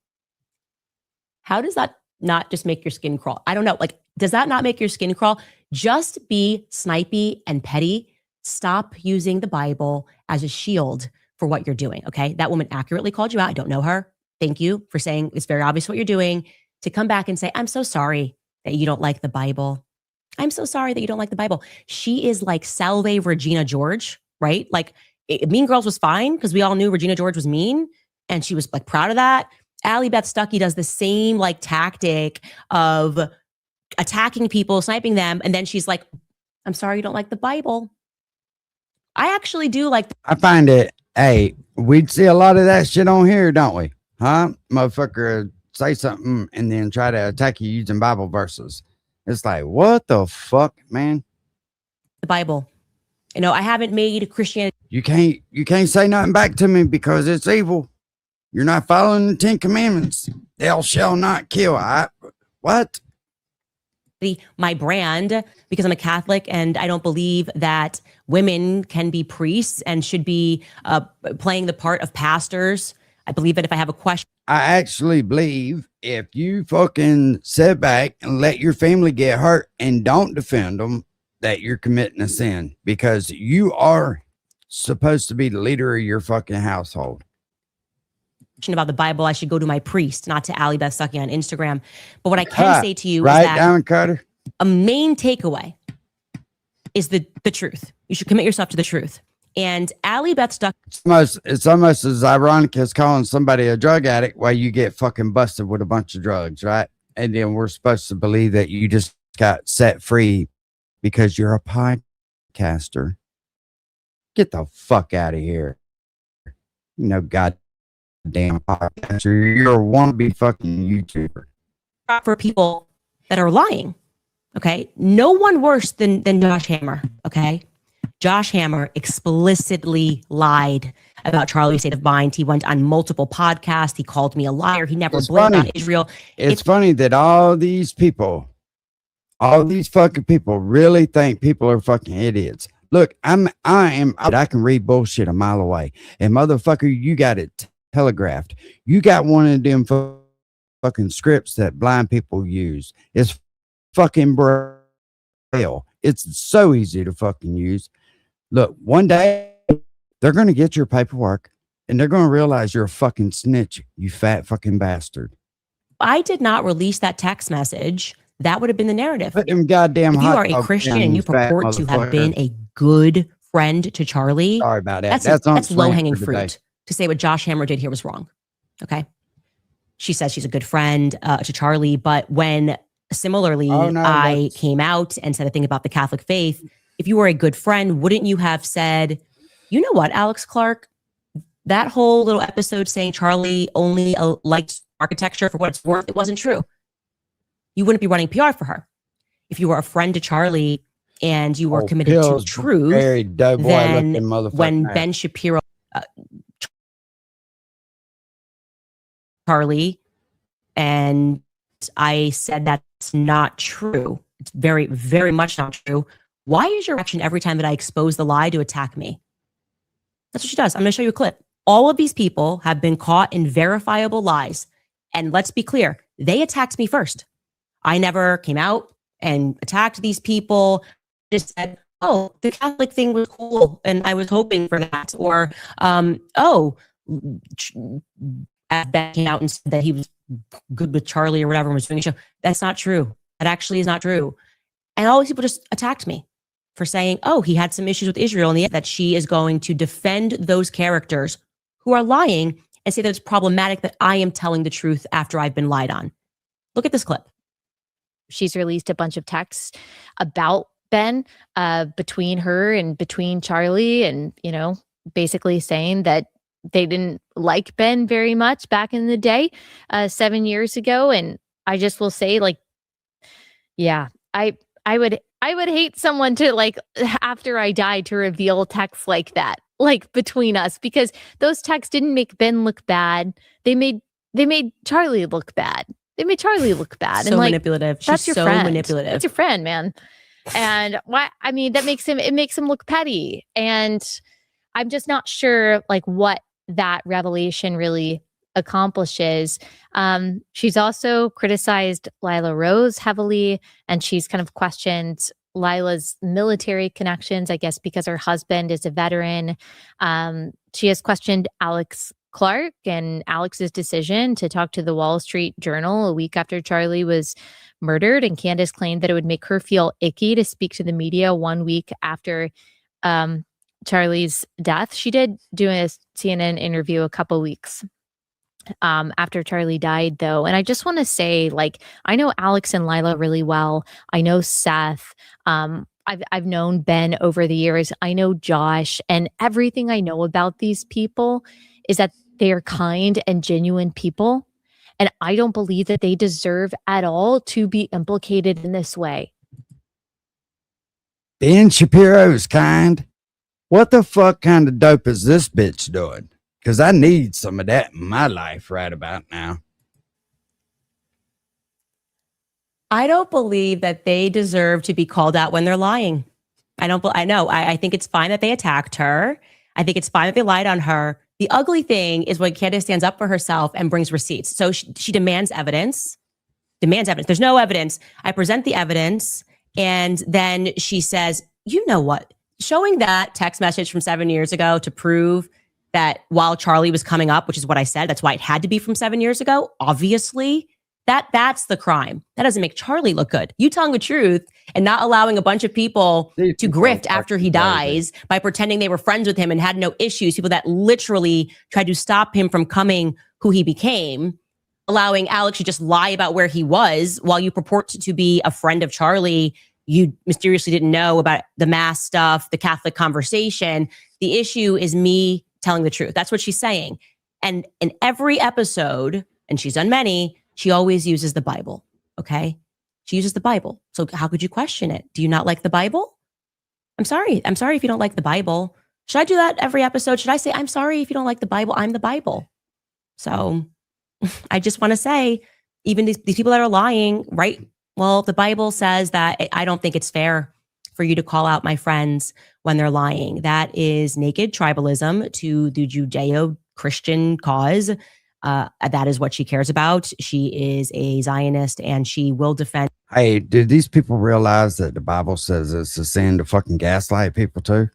How does that not just make your skin crawl? I don't know. Like, does that not make your skin crawl? Just be snipey and petty. Stop using the Bible as a shield for what you're doing, okay? That woman accurately called you out. I don't know her. Thank you for saying it's very obvious what you're doing. To come back and say, I'm so sorry that you don't like the Bible. I'm so sorry that you don't like the Bible. She is like Salve Regina George, right? Like, Mean Girls was fine because we all knew Regina George was mean and she was like proud of that. Allie Beth Stuckey does the same like tactic of attacking people, sniping them. And then she's like, I'm sorry you don't like the Bible. I actually do like. I find it, hey, we'd see a lot of that shit on here, don't we? Huh? Motherfucker say something and then try to attack you using Bible verses. It's like, what the fuck, man? The Bible. You know, I haven't made Christianity. You can't say nothing back to me because it's evil. You're not following the 10 Commandments. Thou shalt not kill. What? My brand, because I'm a Catholic and I don't believe that women can be priests and should be playing the part of pastors. I believe that if I have a question, I actually believe if you fucking sit back and let your family get hurt and don't defend them, that you're committing a sin, because you are supposed to be the leader of your fucking household. about the Bible, I should go to my priest, not to Allie Beth Sucky on Instagram. But what I can say to you is Right that down, Cutter. a main takeaway is the truth. You should commit yourself to the truth. And Allie Beth Stuck. It's almost as ironic as calling somebody a drug addict while you get fucking busted with a bunch of drugs, right? And then we're supposed to believe that you just got set free because you're a podcaster. Get the fuck out of here. You know, goddamn podcaster. You're a wannabe fucking YouTuber. For people that are lying. Okay. No one worse than Josh Hammer. Okay. Josh Hammer explicitly lied about Charlie's state of mind. He went on multiple podcasts. He called me a liar. He never blamed on Israel. It's funny that all these fucking people really think people are fucking idiots. Look, I can read bullshit a mile away. And motherfucker, you got it telegraphed. You got one of them fucking scripts that blind people use. It's fucking braille. It's so easy to fucking use. Look, one day they're going to get your paperwork and they're going to realize you're a fucking snitch, you fat fucking bastard. I did not release that text message. That would have been the narrative. Put them goddamn if you are a Christian and you purport to have been a good friend to Charlie, sorry about that. That's low-hanging fruit. To say what Josh Hammer did here was wrong. Okay. She says she's a good friend to Charlie, but when similarly I came out and said a thing about the Catholic faith, if you were a good friend, wouldn't you have said, you know what, Alex Clark, that whole little episode saying Charlie only likes architecture for what it's worth, it wasn't true. You wouldn't be running PR for her. If you were a friend to Charlie and you were committed to truth, then when Ben Shapiro, Charlie, and I said that's not true. It's very, very much not true. Why is your reaction every time that I expose the lie to attack me? That's what she does. I'm going to show you a clip. All of these people have been caught in verifiable lies. And let's be clear, they attacked me first. I never came out and attacked these people. Just said, oh, the Catholic thing was cool and I was hoping for that. Or, Ben came out and said that he was good with Charlie or whatever and was doing a show. That's not true. That actually is not true. And all these people just attacked me for saying, oh, he had some issues with Israel and that she is going to defend those characters who are lying and say that it's problematic that I am telling the truth after I've been lied on. Look at this clip. She's released a bunch of texts about Ben between her and between Charlie and, basically saying that they didn't like Ben very much back in the day, 7 years ago. And I just will say, yeah, I would hate someone to after I died to reveal texts like that, between us, because those texts didn't make Ben look bad. They made Charlie look bad. They made Charlie look bad. So and manipulative. That's She's your so friend. manipulative. That's your friend, man. And that makes him look petty. And I'm just not sure what that revelation really accomplishes. She's also criticized Lila Rose heavily, and she's kind of questioned Lila's military connections, I guess, because her husband is a veteran. She has questioned Alex Clark and Alex's decision to talk to the Wall Street Journal a week after Charlie was murdered. And Candace claimed that it would make her feel icky to speak to the media 1 week after Charlie's death. She did do a CNN interview a couple weeks after Charlie died, though. And I just want to say, I know Alex and Lila really well. I know Seth. I've known Ben over the years. I know Josh. And everything I know about these people is that they are kind and genuine people. And I don't believe that they deserve at all to be implicated in this way. Ben Shapiro's kind. What the fuck kind of dope is this bitch doing? Because I need some of that in my life right about now. I don't believe that they deserve to be called out when they're lying. I think it's fine that they attacked her. I think it's fine that they lied on her. The ugly thing is when Candace stands up for herself and brings receipts. So she demands evidence. There's no evidence. I present the evidence. And then she says, you know what? Showing that text message from 7 years ago to prove that while Charlie was coming up, which is what I said, that's why it had to be from 7 years ago. Obviously, that's the crime. That doesn't make Charlie look good. You telling the truth and not allowing a bunch of people to grift after he dies by pretending they were friends with him and had no issues, people that literally tried to stop him from coming who he became, allowing Alex to just lie about where he was while you purport to be a friend of Charlie. You mysteriously didn't know about the mass stuff, the Catholic conversation. The issue is me telling the truth. That's what she's saying. And in every episode, and she's done many, she always uses the Bible. Okay. She uses the Bible. So how could you question it? Do you not like the Bible? I'm sorry. I'm sorry if you don't like the Bible. Should I do that every episode? Should I say, I'm sorry if you don't like the Bible? I'm the Bible. So I just want to say, even these people that are lying, right? Well, the Bible says that I don't think it's fair for you to call out my friends when they're lying. That is naked tribalism to the Judeo-Christian cause. That is what she cares about. She is a Zionist and she will defend. Hey, do these people realize that the Bible says it's a sin to fucking gaslight people too?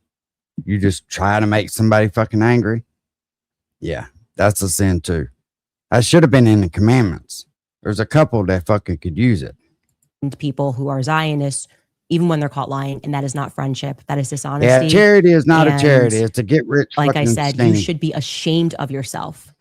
You just try to make somebody fucking angry. Yeah, that's a sin too. That should have been in the commandments. There's a couple that fucking could use it. People who are Zionists, even when they're caught lying, and that is not friendship. That is dishonesty. Yeah, charity is not a charity. It's a get rich. Like I said, scheme. you should be ashamed of yourself.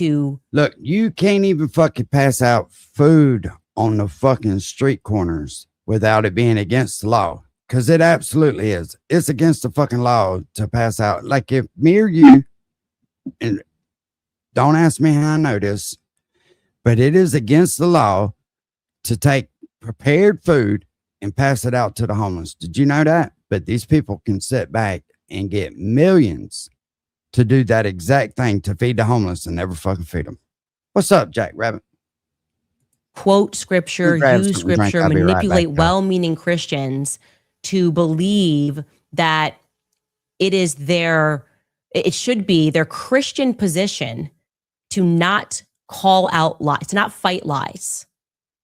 Look, you can't even fucking pass out food on the fucking street corners without it being against the law. Because it absolutely is. It's against the fucking law to pass out. Like if me or you, and don't ask me how I know this, but it is against the law to take prepared food and pass it out to the homeless. Did you know that? But these people can sit back and get millions to do that exact thing, to feed the homeless and never fucking feed them. What's up, Jack Rabbit? Quote scripture, use scripture, manipulate well-meaning Christians to believe that it should be their Christian position to not call out lies, to not fight lies,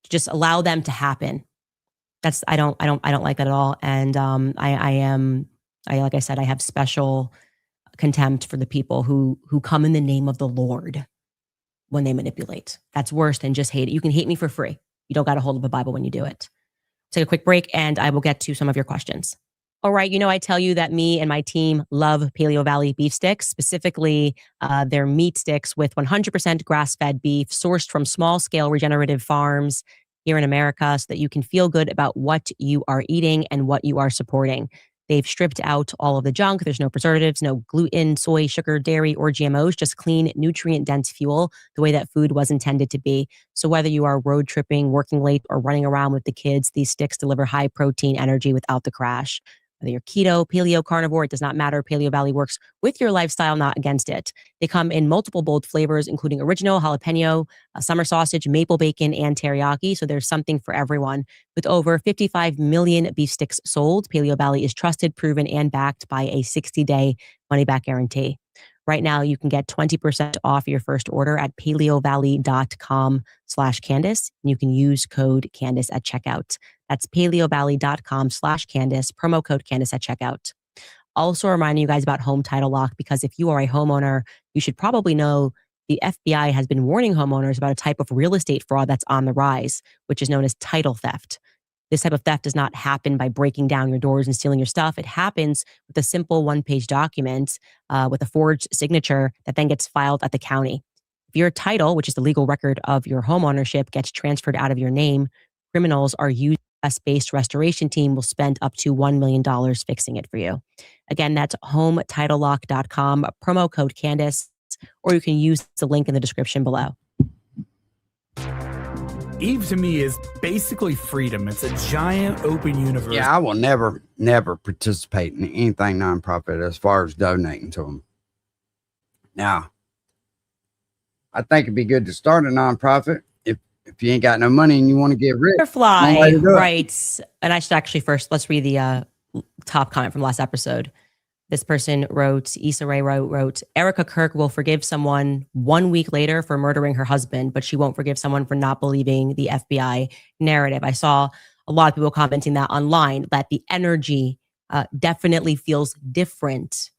to just allow them to happen. I don't like that at all. And like I said, I have special contempt for the people who come in the name of the Lord when they manipulate. That's worse than just hate it. You can hate me for free. You don't got to hold up a Bible when you do it. Take a quick break and I will get to some of your questions. All right. I tell you that me and my team love Paleo Valley beef sticks, specifically their meat sticks with 100% grass-fed beef sourced from small-scale regenerative farms here in America so that you can feel good about what you are eating and what you are supporting. They've stripped out all of the junk. There's no preservatives, no gluten, soy, sugar, dairy, or GMOs, just clean, nutrient-dense fuel, the way that food was intended to be. So whether you are road tripping, working late, or running around with the kids, these sticks deliver high-protein energy without the crash. Whether you're keto, paleo, carnivore, it does not matter. Paleo Valley works with your lifestyle, not against it. They come in multiple bold flavors, including original, jalapeno, summer sausage, maple bacon, and teriyaki. So there's something for everyone. With over 55 million beef sticks sold, Paleo Valley is trusted, proven, and backed by a 60-day money-back guarantee. Right now, you can get 20% off your first order at paleovalley.com/Candace. And you can use code Candace at checkout. That's paleovalley.com/Candace, promo code Candace at checkout. Also reminding you guys about home title lock, because if you are a homeowner, you should probably know the FBI has been warning homeowners about a type of real estate fraud that's on the rise, which is known as title theft. This type of theft does not happen by breaking down your doors and stealing your stuff. It happens with a simple one-page document with a forged signature that then gets filed at the county. If your title, which is the legal record of your home ownership, gets transferred out of your name, criminals are used. US-based restoration team will spend up to $1 million fixing it for you. Again, that's hometitlelock.com, promo code Candace, or you can use the link in the description below. Eve to me is basically freedom. It's a giant open universe. Yeah, I will never participate in anything nonprofit as far as donating to them. Now, I think it'd be good to start a nonprofit if you ain't got no money and you want to get rich, Butterfly one way to do it. writes, and I should actually first, let's read the top comment from last episode. This person wrote, Issa Rae wrote, Erica Kirk will forgive someone 1 week later for murdering her husband, but she won't forgive someone for not believing the FBI narrative. I saw a lot of people commenting that online, that the energy definitely feels different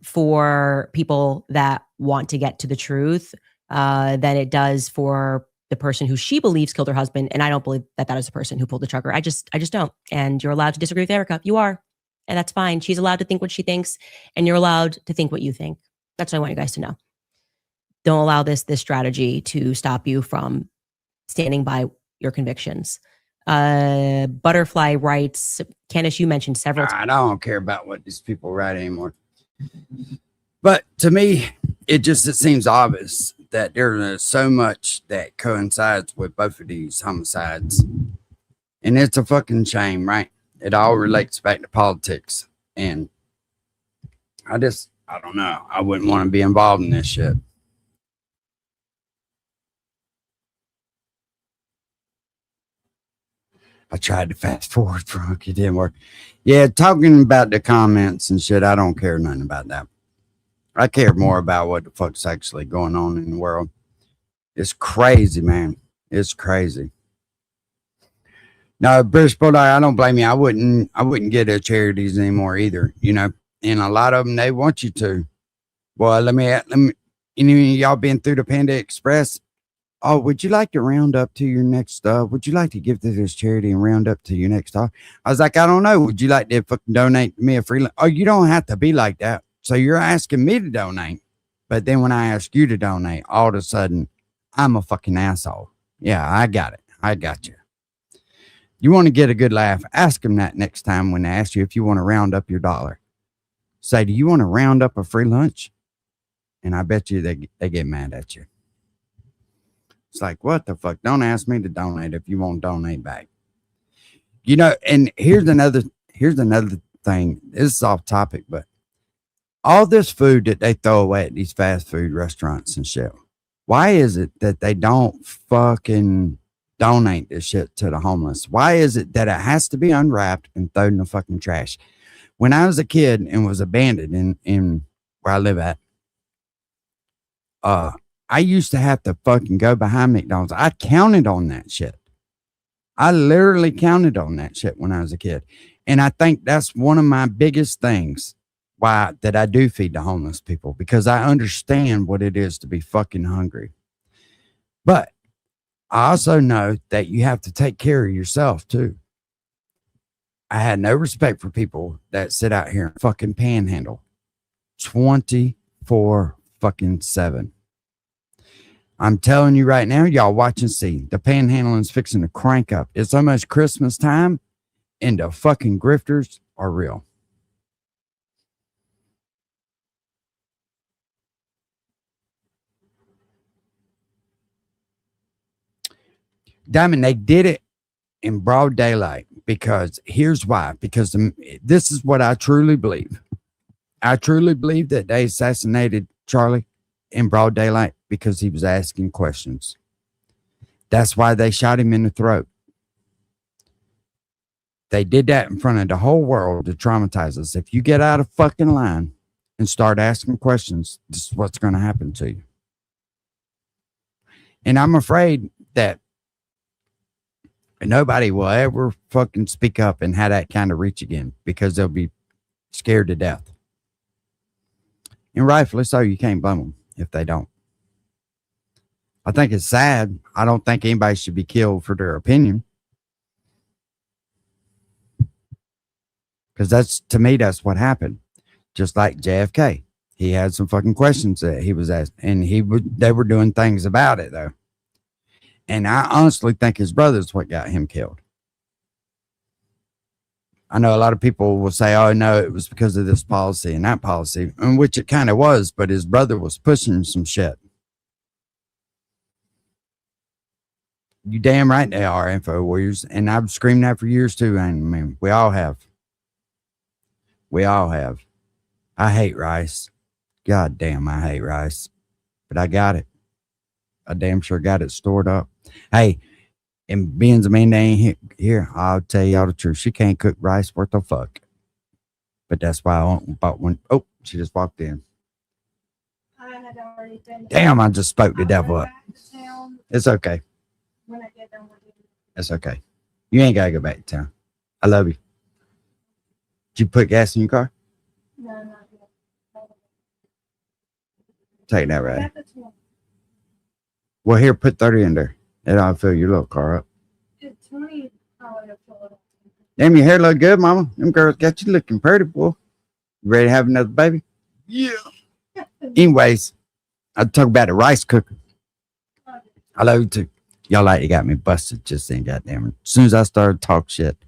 for people that want to get to the truth than it does for the person who she believes killed her husband. And I don't believe that that is the person who pulled the trigger. I just don't. And you're allowed to disagree with Erica. You are. And that's fine. She's allowed to think what she thinks, and you're allowed to think what you think. That's what I want you guys to know. Don't allow this strategy to stop you from standing by your convictions. Butterfly writes, Candace, you mentioned several times. I don't care about what these people write anymore. But to me, it seems obvious that there's so much that coincides with both of these homicides. And it's a fucking shame, right? It all relates back to politics. And I don't know. I wouldn't want to be involved in this shit. I tried to fast forward, Frank. It didn't work. Yeah, talking about the comments and shit, I don't care nothing about that. I care more about what the fuck's actually going on in the world. It's crazy, man. It's crazy. No, British Bulldog, I don't blame you. I wouldn't get at charities anymore either, you know. And a lot of them, they want you to. Well, let me y'all been through the Panda Express. Oh, would you like to round up to your next would you like to give to this charity and round up to your next I was like, I don't know. Would you like to fucking donate me a free? Oh, you don't have to be like that. So you're asking me to donate. But then when I ask you to donate, all of a sudden, I'm a fucking asshole. Yeah, I got it. I got you. You want to get a good laugh, ask them that next time when they ask you if you want to round up your dollar. Say, do you want to round up a free lunch? And I bet you they get mad at you. It's like, what the fuck? Don't ask me to donate if you won't donate back. You know, and here's another thing. This is off topic, but all this food that they throw away at these fast food restaurants and shit, why is it that they don't fucking donate this shit to the homeless? Why is it that it has to be unwrapped and thrown in the fucking trash? When I was a kid and was abandoned in where I live at, I used to have to fucking go behind McDonald's. I counted on that shit. I literally counted on that shit when I was a kid. And I think that's one of my biggest things why that I do feed the homeless people, because I understand what it is to be fucking hungry. But I also know that you have to take care of yourself too. I had no respect for people that sit out here and fucking panhandle 24/7. I'm telling you right now, y'all watch and see. The panhandling's fixing to crank up. It's almost Christmas time, and the fucking grifters are real. Diamond, they did it in broad daylight because here's why. Because this is what I truly believe. I truly believe that they assassinated Charlie in broad daylight because he was asking questions. That's why they shot him in the throat. They did that in front of the whole world to traumatize us. If you get out of fucking line and start asking questions, this is what's going to happen to you. And I'm afraid that nobody will ever fucking speak up and have that kind of reach again because they'll be scared to death. And rightfully so, you can't blame them if they don't. I think it's sad. I don't think anybody should be killed for their opinion. Because to me, that's what happened. Just like JFK. He had some fucking questions that he was asked, and they were doing things about it though. And I honestly think his brother's what got him killed. I know a lot of people will say, oh, no, it was because of this policy and that policy, in which it kind of was, but his brother was pushing some shit. You damn right they are, Info Warriors. And I've screamed that for years too. I mean, we all have. We all have. I hate rice. God damn, I hate rice. But I got it. I damn sure got it stored up. Hey, and being Amanda ain't here, I'll tell y'all the truth. She can't cook rice worth a fuck. But that's why I bought one. Oh, she just walked in. Damn, I just spoke the devil up. It's okay. It's okay. You ain't gotta go back to town. I love you. Did you put gas in your car? Take that right. Well, here, put 30 in there. And I'll fill your little car up. Damn, your hair look good, mama. Them girls got you looking pretty, boy. You ready to have another baby? Yeah. Anyways, I'll talk about the rice cooker. I love you too. Y'all like you got me busted just then, goddamn. As soon as I started to talk shit.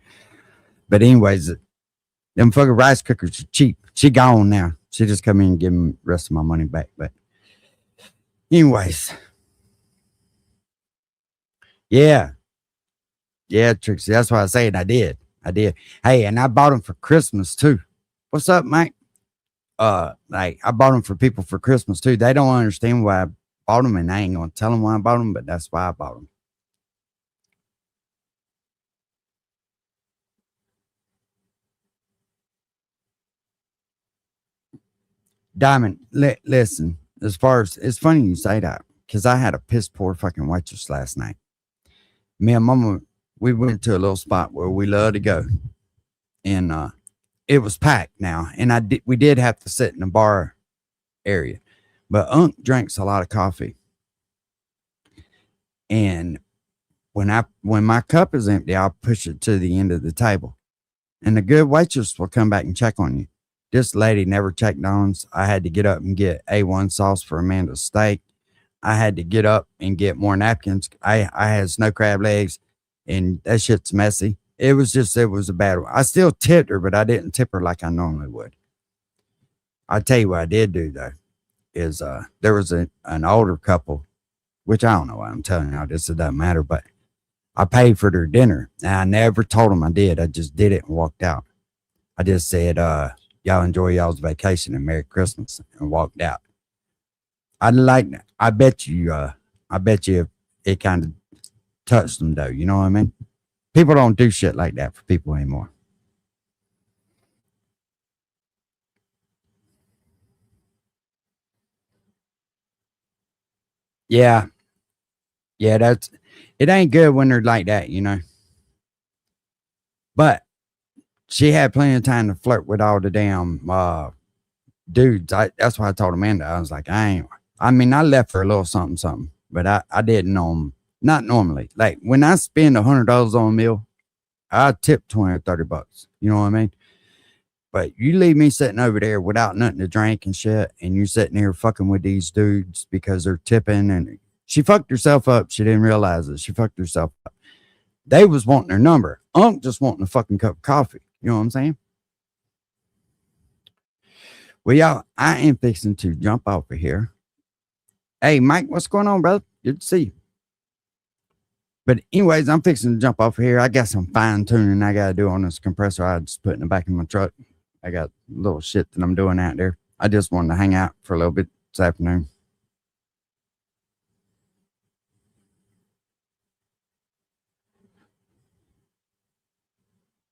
But anyways, them fucking rice cookers are cheap. She gone now. She just come in and give me the rest of my money back. But anyways. Yeah. Yeah, Trixie. That's what I said. I did. Hey, and I bought them for Christmas too. What's up, Mike? Like I bought them for people for Christmas too. They don't understand why I bought them, and I ain't gonna tell them why I bought them, but that's why I bought them. Diamond, listen. As far as it's funny you say that, because I had a piss poor fucking waitress last night. Me and Mama, we went to a little spot where we love to go, and it was packed now, and we did have to sit in the bar area, but Unc drinks a lot of coffee, and when my cup is empty, I'll push it to the end of the table, and the good waitress will come back and check on you. This lady never checked on us. I had to get up and get A1 sauce for Amanda's steak. I had to get up and get more napkins. I had snow crab legs, and that shit's messy. It was a bad one. I still tipped her, but I didn't tip her like I normally would. I'll tell you what I did do, though, is there was an older couple, which I don't know why I'm telling you all this, it doesn't matter, but I paid for their dinner, and I never told them I did. I just did it and walked out. I just said, y'all enjoy y'all's vacation and Merry Christmas, and walked out. I bet you it kind of touched them, though. You know what I mean? People don't do shit like that for people anymore. Yeah. Yeah, it ain't good when they're like that, you know. But she had plenty of time to flirt with all the damn dudes. That's why I told Amanda. I was like, I left for a little something, but I didn't know them. Not normally. Like when I spend $100 on a meal, I tip 20 or 30 bucks. You know what I mean? But you leave me sitting over there without nothing to drink and shit, and you're sitting here fucking with these dudes because they're tipping, and she fucked herself up. She didn't realize it. She fucked herself up. They was wanting their number. Unc just wanting a fucking cup of coffee. You know what I'm saying? Well, y'all, I am fixing to jump off of here. Hey, Mike, what's going on, brother? Good to see you. But anyways, I'm fixing to jump off of here. I got some fine tuning I got to do on this compressor. I just put in the back of my truck. I got little shit that I'm doing out there. I just wanted to hang out for a little bit this afternoon.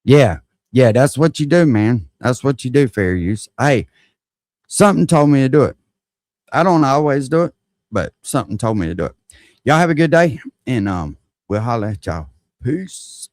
Yeah, that's what you do, man. That's what you do, fair use. Hey, something told me to do it. I don't always do it, but something told me to do it. Y'all have a good day, and we'll holler at y'all. Peace.